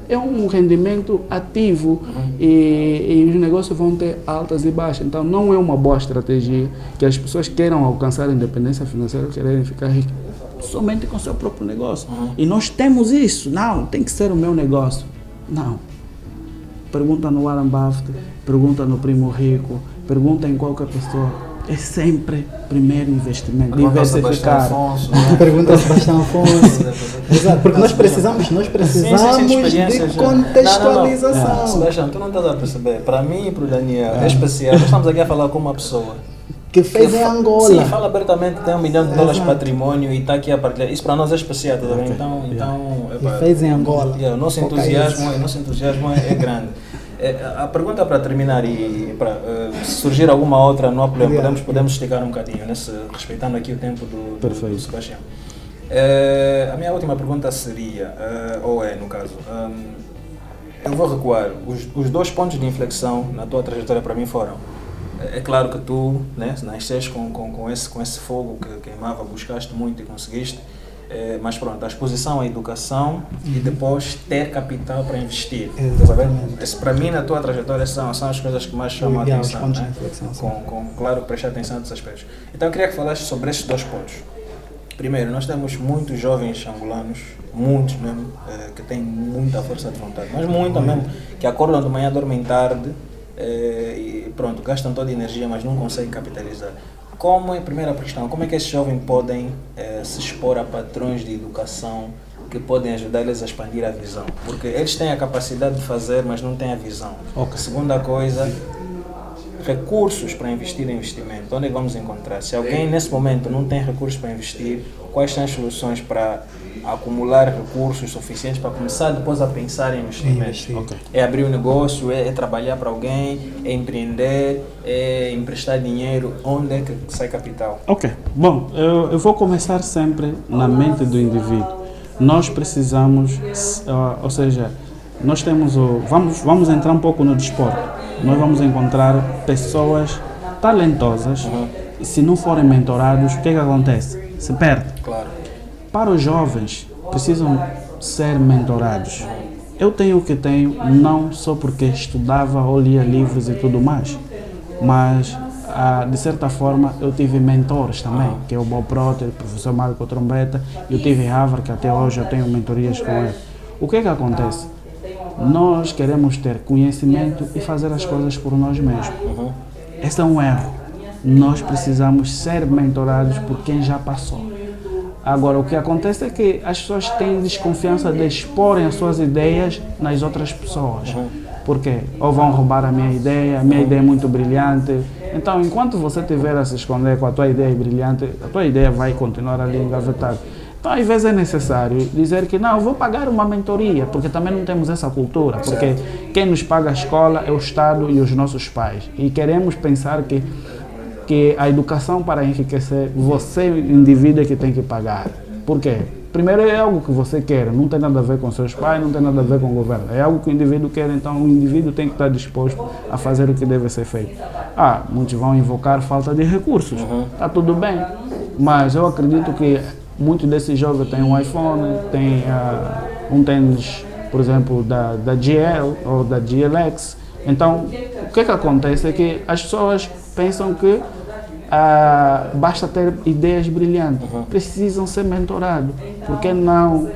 é um rendimento ativo e os negócios vão ter altas e baixas. Então, não é uma boa estratégia que as pessoas queiram alcançar a independência financeira, querem ficar ricos somente com o seu próprio negócio. E nós temos isso. Não, tem que ser o meu negócio. Não. Pergunta no Warren Buffett, pergunta no Primo Rico, pergunta em qualquer pessoa. É sempre primeiro investimento, diversificar. Pergunta Sebastião Afonso. Exato, porque nós precisamos de contextualização. Não, Sebastião, tu não estás a perceber. Para mim e para o Daniel é especial. Nós estamos aqui a falar com uma pessoa que fez em Angola. Sim, fala abertamente, tem $1 milhão de patrimônio e está aqui a partilhar. Isso para nós é especial, tá bem? Então, e fez em Angola. O nosso entusiasmo é grande. A pergunta para terminar e para se surgir alguma outra, não há problema, podemos esticar um bocadinho, respeitando aqui o tempo do Sebastião. A minha última pergunta seria, no caso, eu vou recuar. Os 2 pontos de inflexão na tua trajetória para mim foram, é claro que tu nasceste com esse fogo que queimava, buscaste muito e conseguiste, mas pronto, a exposição à educação e depois ter capital para investir. Esse, para mim, na tua trajetória, são as coisas que mais chamam a atenção. Claro, prestar atenção nesses aspectos. Então, eu queria que falasse sobre esses 2 pontos. Primeiro, nós temos muitos jovens angolanos, muitos mesmo, que têm muita força de vontade, mas muita mesmo, que acordam de manhã, dormem tarde e pronto, gastam toda a energia, mas não conseguem capitalizar. Como é a primeira questão, como é que esses jovens podem se expor a padrões de educação que podem ajudar eles a expandir a visão? Porque eles têm a capacidade de fazer, mas não têm a visão. Segunda coisa, recursos para investir em investimento. Onde é que vamos encontrar? Se alguém nesse momento não tem recursos para investir, quais são as soluções para acumular recursos suficientes para começar depois a pensar em investimento? É abrir um negócio, é trabalhar para alguém, é empreender, é emprestar dinheiro. Onde é que sai capital? Bom, eu vou começar sempre na mente do indivíduo. Nós precisamos, ou seja, nós temos vamos entrar um pouco no desporto. Nós vamos encontrar pessoas talentosas e se não forem mentorados, o que acontece? Se perde. Claro. Para os jovens, precisam ser mentorados. Eu tenho o que tenho, não só porque estudava ou lia livros e tudo mais, mas de certa forma eu tive mentores também, que é o Bob Proctor, o professor Marco Trombetta, eu tive Harvard, que até hoje eu tenho mentorias com ele. O que acontece? Nós queremos ter conhecimento e fazer as coisas por nós mesmos. Esse é um erro. Nós precisamos ser mentorados por quem já passou. Agora, o que acontece é que as pessoas têm desconfiança de exporem as suas ideias nas outras pessoas. Por quê? Ou vão roubar a minha ideia é muito brilhante. Então, enquanto você estiver a se esconder com a tua ideia brilhante, a tua ideia vai continuar ali engavetada. Então, às vezes é necessário dizer que não, vou pagar uma mentoria, porque também não temos essa cultura, porque quem nos paga a escola é o Estado e os nossos pais. E queremos pensar que a educação para enriquecer, você, indivíduo, é que tem que pagar. Por quê? Primeiro, é algo que você quer, não tem nada a ver com seus pais, não tem nada a ver com o governo. É algo que o indivíduo quer, então o indivíduo tem que estar disposto a fazer o que deve ser feito. Muitos vão invocar falta de recursos, está tudo bem, mas eu acredito que muitos desses jovens têm um iPhone, têm um tênis, por exemplo, da GL ou da GLX. Então, o que acontece é que as pessoas pensam que basta ter ideias brilhantes, precisam ser mentorados. Por que não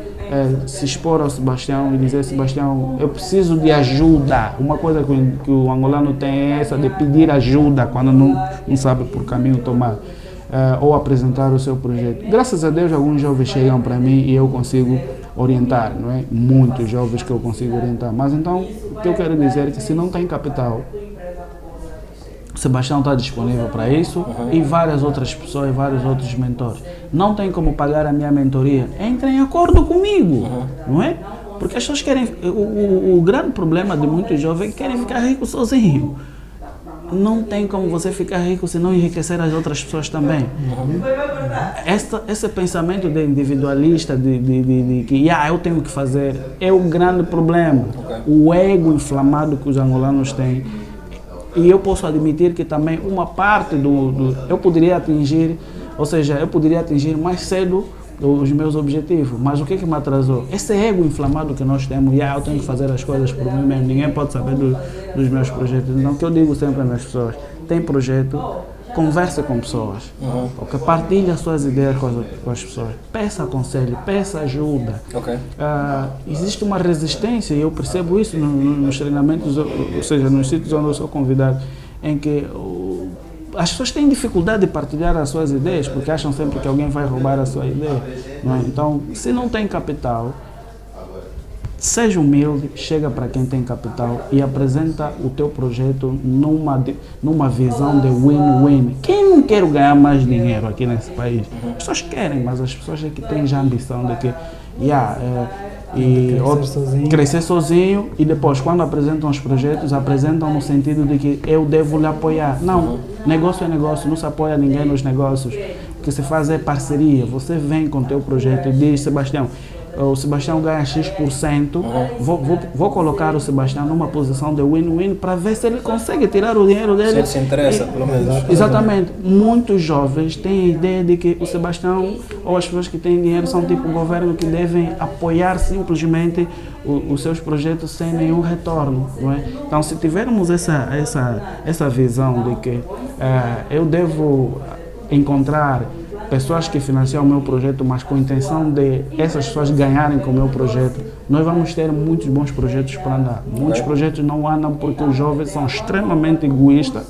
se expor ao Sebastião e dizer: Sebastião, eu preciso de ajuda? Uma coisa que o angolano tem é essa de pedir ajuda quando não sabe por caminho tomar. Ou apresentar o seu projeto. Graças a Deus, alguns jovens chegam para mim e eu consigo orientar, não é? Muitos jovens que eu consigo orientar. Mas então, o que eu quero dizer é que se não tem capital, o Sebastião está disponível para isso e várias outras pessoas, vários outros mentores. Não tem como pagar a minha mentoria, entre em acordo comigo, não é? Porque as pessoas querem, o grande problema de muitos jovens é que querem ficar ricos sozinhos. não tem como você ficar rico se não enriquecer as outras pessoas também. Esse pensamento de individualista, de que eu tenho que fazer, é o grande problema. O ego inflamado que os angolanos têm. E eu posso admitir que também uma parte eu poderia atingir, ou seja, eu poderia atingir mais cedo os meus objetivos, mas o que me atrasou? Esse ego inflamado que nós temos, eu tenho que fazer as coisas por mim mesmo, ninguém pode saber dos meus projetos. Então, o que eu digo sempre às pessoas, tem projeto, converse com pessoas, porque partilhe as suas ideias com as pessoas, peça conselho, peça ajuda. Existe uma resistência, e eu percebo isso nos treinamentos, ou seja, nos sítios onde eu sou convidado, em que as pessoas têm dificuldade de partilhar as suas ideias porque acham sempre que alguém vai roubar a sua ideia. Não é? Então, se não tem capital, seja humilde, chega para quem tem capital e apresenta o teu projeto numa visão de win-win. Quem não quer ganhar mais dinheiro aqui nesse país? As pessoas querem, mas as pessoas é que têm já a ambição de que crescer sozinho, e depois, quando apresentam os projetos, apresentam no sentido de que eu devo lhe apoiar. Não, negócio é negócio, não se apoia ninguém nos negócios. O que se faz é parceria. Você vem com o teu projeto e diz, Sebastião, o Sebastião ganha X%, vou colocar o Sebastião numa posição de win-win para ver se ele consegue tirar o dinheiro dele. Se ele se interessa, pelo menos. Exatamente. Muitos jovens têm a ideia de que o Sebastião ou as pessoas que têm dinheiro são tipo o governo que devem apoiar simplesmente os seus projetos sem nenhum retorno. Não é? Então, se tivermos essa visão de que eu devo encontrar pessoas que financiam o meu projeto, mas com a intenção de essas pessoas ganharem com o meu projeto, nós vamos ter muitos bons projetos para andar. Muitos projetos não andam porque os jovens são extremamente egoístas,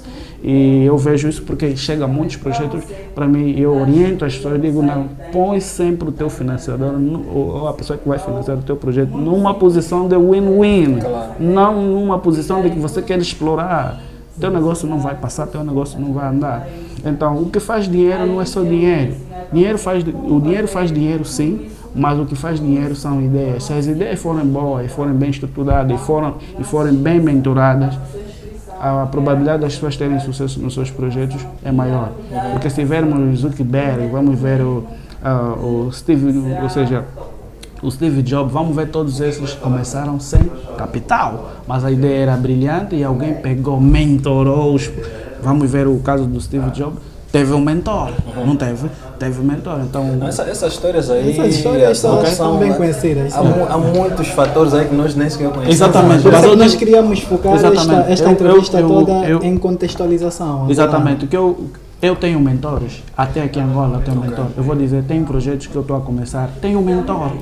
e eu vejo isso porque chega muitos projetos para mim e eu oriento as pessoas, eu digo, não, põe sempre o teu financiador ou a pessoa que vai financiar o teu projeto numa posição de win-win, não numa posição de que você quer explorar. Teu negócio não vai passar, teu negócio não vai andar. Então, o que faz dinheiro não é só dinheiro. O dinheiro faz dinheiro, sim, mas o que faz dinheiro são ideias. Se as ideias forem boas, e forem bem estruturadas e forem bem mentoradas, a probabilidade das pessoas terem sucesso nos seus projetos é maior. Porque se tivermos Zuckerberg, vamos ver o Steve, ou seja, o Steve Jobs, vamos ver, todos esses começaram sem capital, mas a ideia era brilhante e alguém pegou, mentorou-os. Vamos ver o caso do Steve Jobs, teve um mentor, não teve? Teve um mentor, então... Essas histórias aí... Essas histórias são bem conhecidas. Há muitos fatores aí que nós nem sequer conhecemos. Exatamente. Por isso nós queríamos focar esta entrevista toda em contextualização. Exatamente. Eu tenho mentores, até aqui em Angola eu tenho mentor. Eu vou dizer, tem projetos que eu estou a começar, tenho um mentor.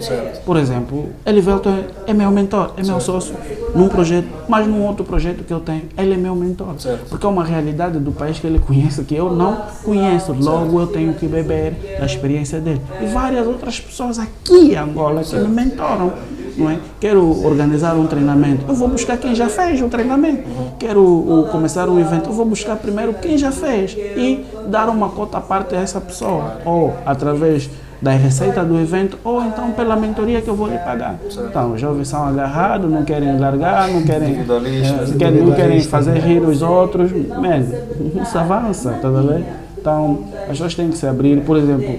Por exemplo, Elivelton é meu mentor, é meu sócio num projeto, mas num outro projeto que eu tenho, ele é meu mentor. Porque é uma realidade do país que ele conhece que eu não conheço, logo eu tenho que beber da experiência dele. E várias outras pessoas aqui em Angola que me mentoram. Não é? Quero organizar um treinamento, eu vou buscar quem já fez o treinamento. Quero começar um evento, eu vou buscar primeiro quem já fez e dar uma cota à parte a essa pessoa, ou através da receita do evento, ou então pela mentoria que eu vou lhe pagar. Então, os jovens são agarrados, não querem largar, não querem fazer rir os outros, não se avança, tá vendo? Então, as pessoas têm que se abrir, por exemplo,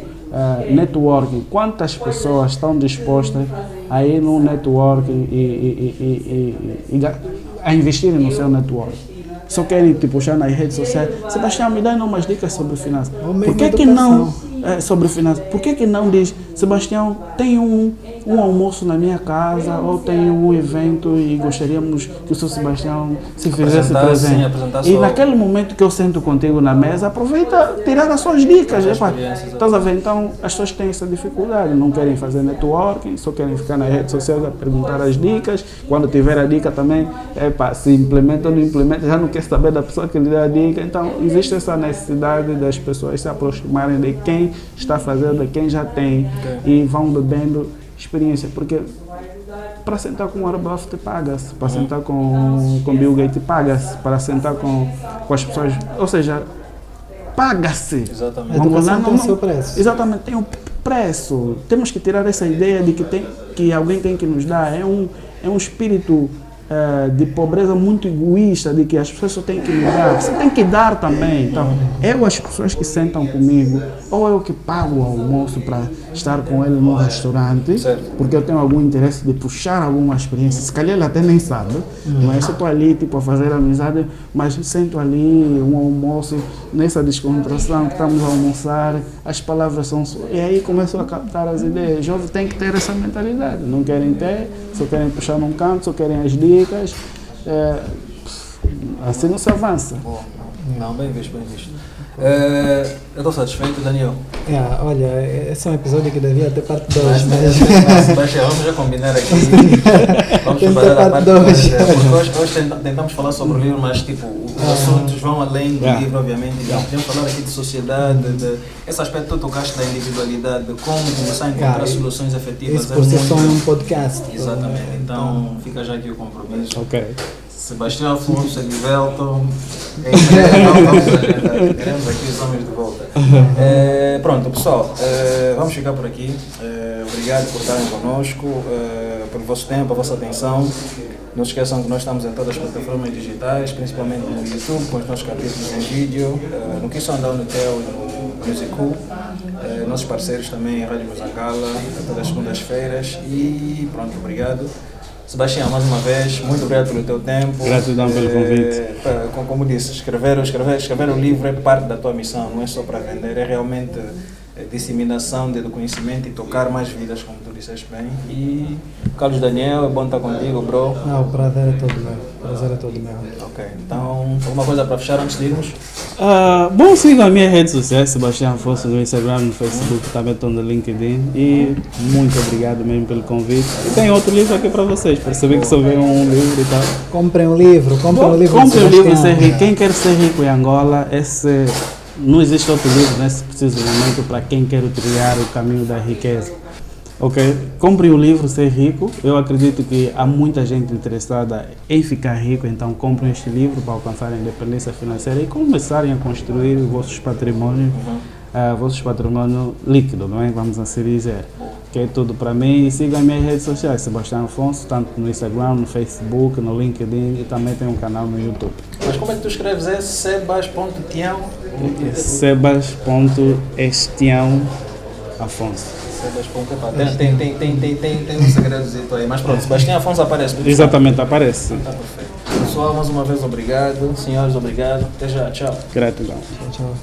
networking, quantas pessoas estão dispostas a ir no networking a investirem no seu networking? Só querem te puxar nas redes sociais. Sebastião, me dá umas dicas sobre finanças. Por que não sobre finanças? Por que não diz, Sebastião, tem um almoço na minha casa, ou tem um evento e gostaríamos que o seu Sebastião se fizesse presente. E naquele momento que eu sento contigo na mesa, aproveita tirar as suas dicas. Estás a ver? Então, as pessoas têm essa dificuldade, não querem fazer networking, só querem ficar nas redes sociais a perguntar as dicas. Quando tiver a dica também, se implementa ou não implementa, já não quer saber da pessoa que lhe dá a dica. Então, existe essa necessidade das pessoas se aproximarem de quem está fazendo, de quem já tem, e vão bebendo experiência, porque para sentar com Warren Buffett paga-se, para sentar com Bill Gates paga-se, para sentar com as pessoas, ou seja, paga-se. Exatamente. A educação tem o seu preço. Exatamente, tem um preço. Temos que tirar essa ideia de que alguém tem que nos dar. É um espírito de pobreza muito egoísta, de que as pessoas só têm que me dar, você tem que dar também. Então, as pessoas que sentam comigo, ou eu que pago o almoço para estar com ele no restaurante, porque eu tenho algum interesse de puxar alguma experiência, se calhar ele até nem sabe, mas eu estou ali tipo, a fazer amizade, mas sento ali, um almoço, nessa descontração que estamos a almoçar, as palavras são... E aí começo a captar as ideias. Jovem tem que ter essa mentalidade, não querem ter, só querem puxar num canto, só querem as dicas, assim não se avança. Bom, não, bem visto, bem visto. Eu estou satisfeito, Daniel. Olha, esse é um episódio que devia ter parte 2, Vamos já combinar aqui. Vamos tem preparar a parte 2. dois. Hoje tentamos falar sobre o livro, mas tipo, os assuntos vão além do livro, obviamente. Podemos falar aqui de sociedade, esse aspecto que tu tocaste da individualidade, de como começar a encontrar soluções efetivas. Isso por si só é um podcast. Exatamente, então fica já aqui o compromisso. Ok. Sebastião Afonso, Elivelton, vamos agendar, queremos aqui os homens de volta. Pronto, pessoal, vamos ficar por aqui. Obrigado por estarem connosco, pelo vosso tempo, a vossa atenção. Não se esqueçam que nós estamos em todas as plataformas digitais, principalmente no YouTube, com os nossos capítulos em vídeo, no Que Som da Unitel e no Musicu. Nossos parceiros também em Rádio Mozangala, todas as segundas-feiras. E pronto, obrigado. Sebastião, mais uma vez, muito obrigado pelo teu tempo. Gratidão pelo convite. Como disse, escrever um livro é parte da tua missão, não é só para vender, é realmente disseminação do conhecimento e tocar mais vidas, como tu disseste bem. E Carlos Daniel, é bom estar contigo, bro. Não, o prazer é todo meu. Ok, então, alguma coisa para fechar antes de irmos? Bom, sigam as minhas redes sociais, Sebastião Afonso, no Instagram, no Facebook, também estou no LinkedIn. E muito obrigado mesmo pelo convite. E tem outro livro aqui para vocês, para saber que só veio um livro e tal. Comprem o livro, Comprem o livro Ser Rico. Quem quer ser rico em Angola, não existe outro livro nesse preciso momento para quem quer trilhar o caminho da riqueza. Ok? Comprem o livro Ser Rico. Eu acredito que há muita gente interessada em ficar rico, então comprem este livro para alcançarem a independência financeira e começarem a construir vossos patrimônios, vossos patrimônio líquido, não é? Vamos assim dizer. Que é tudo para mim. E sigam as minhas redes sociais, Sebastião Afonso, tanto no Instagram, no Facebook, no LinkedIn e também tem um canal no YouTube. Mas como é que tu escreves sebas.tião? Sebas.estião Afonso. Tem um segredozito aí, mas pronto, Sebastião Afonso aparece. Exatamente, aparece. Tá perfeito. Pessoal, mais uma vez obrigado. Senhores, obrigado. Até já, tchau. Gratidão. Tchau.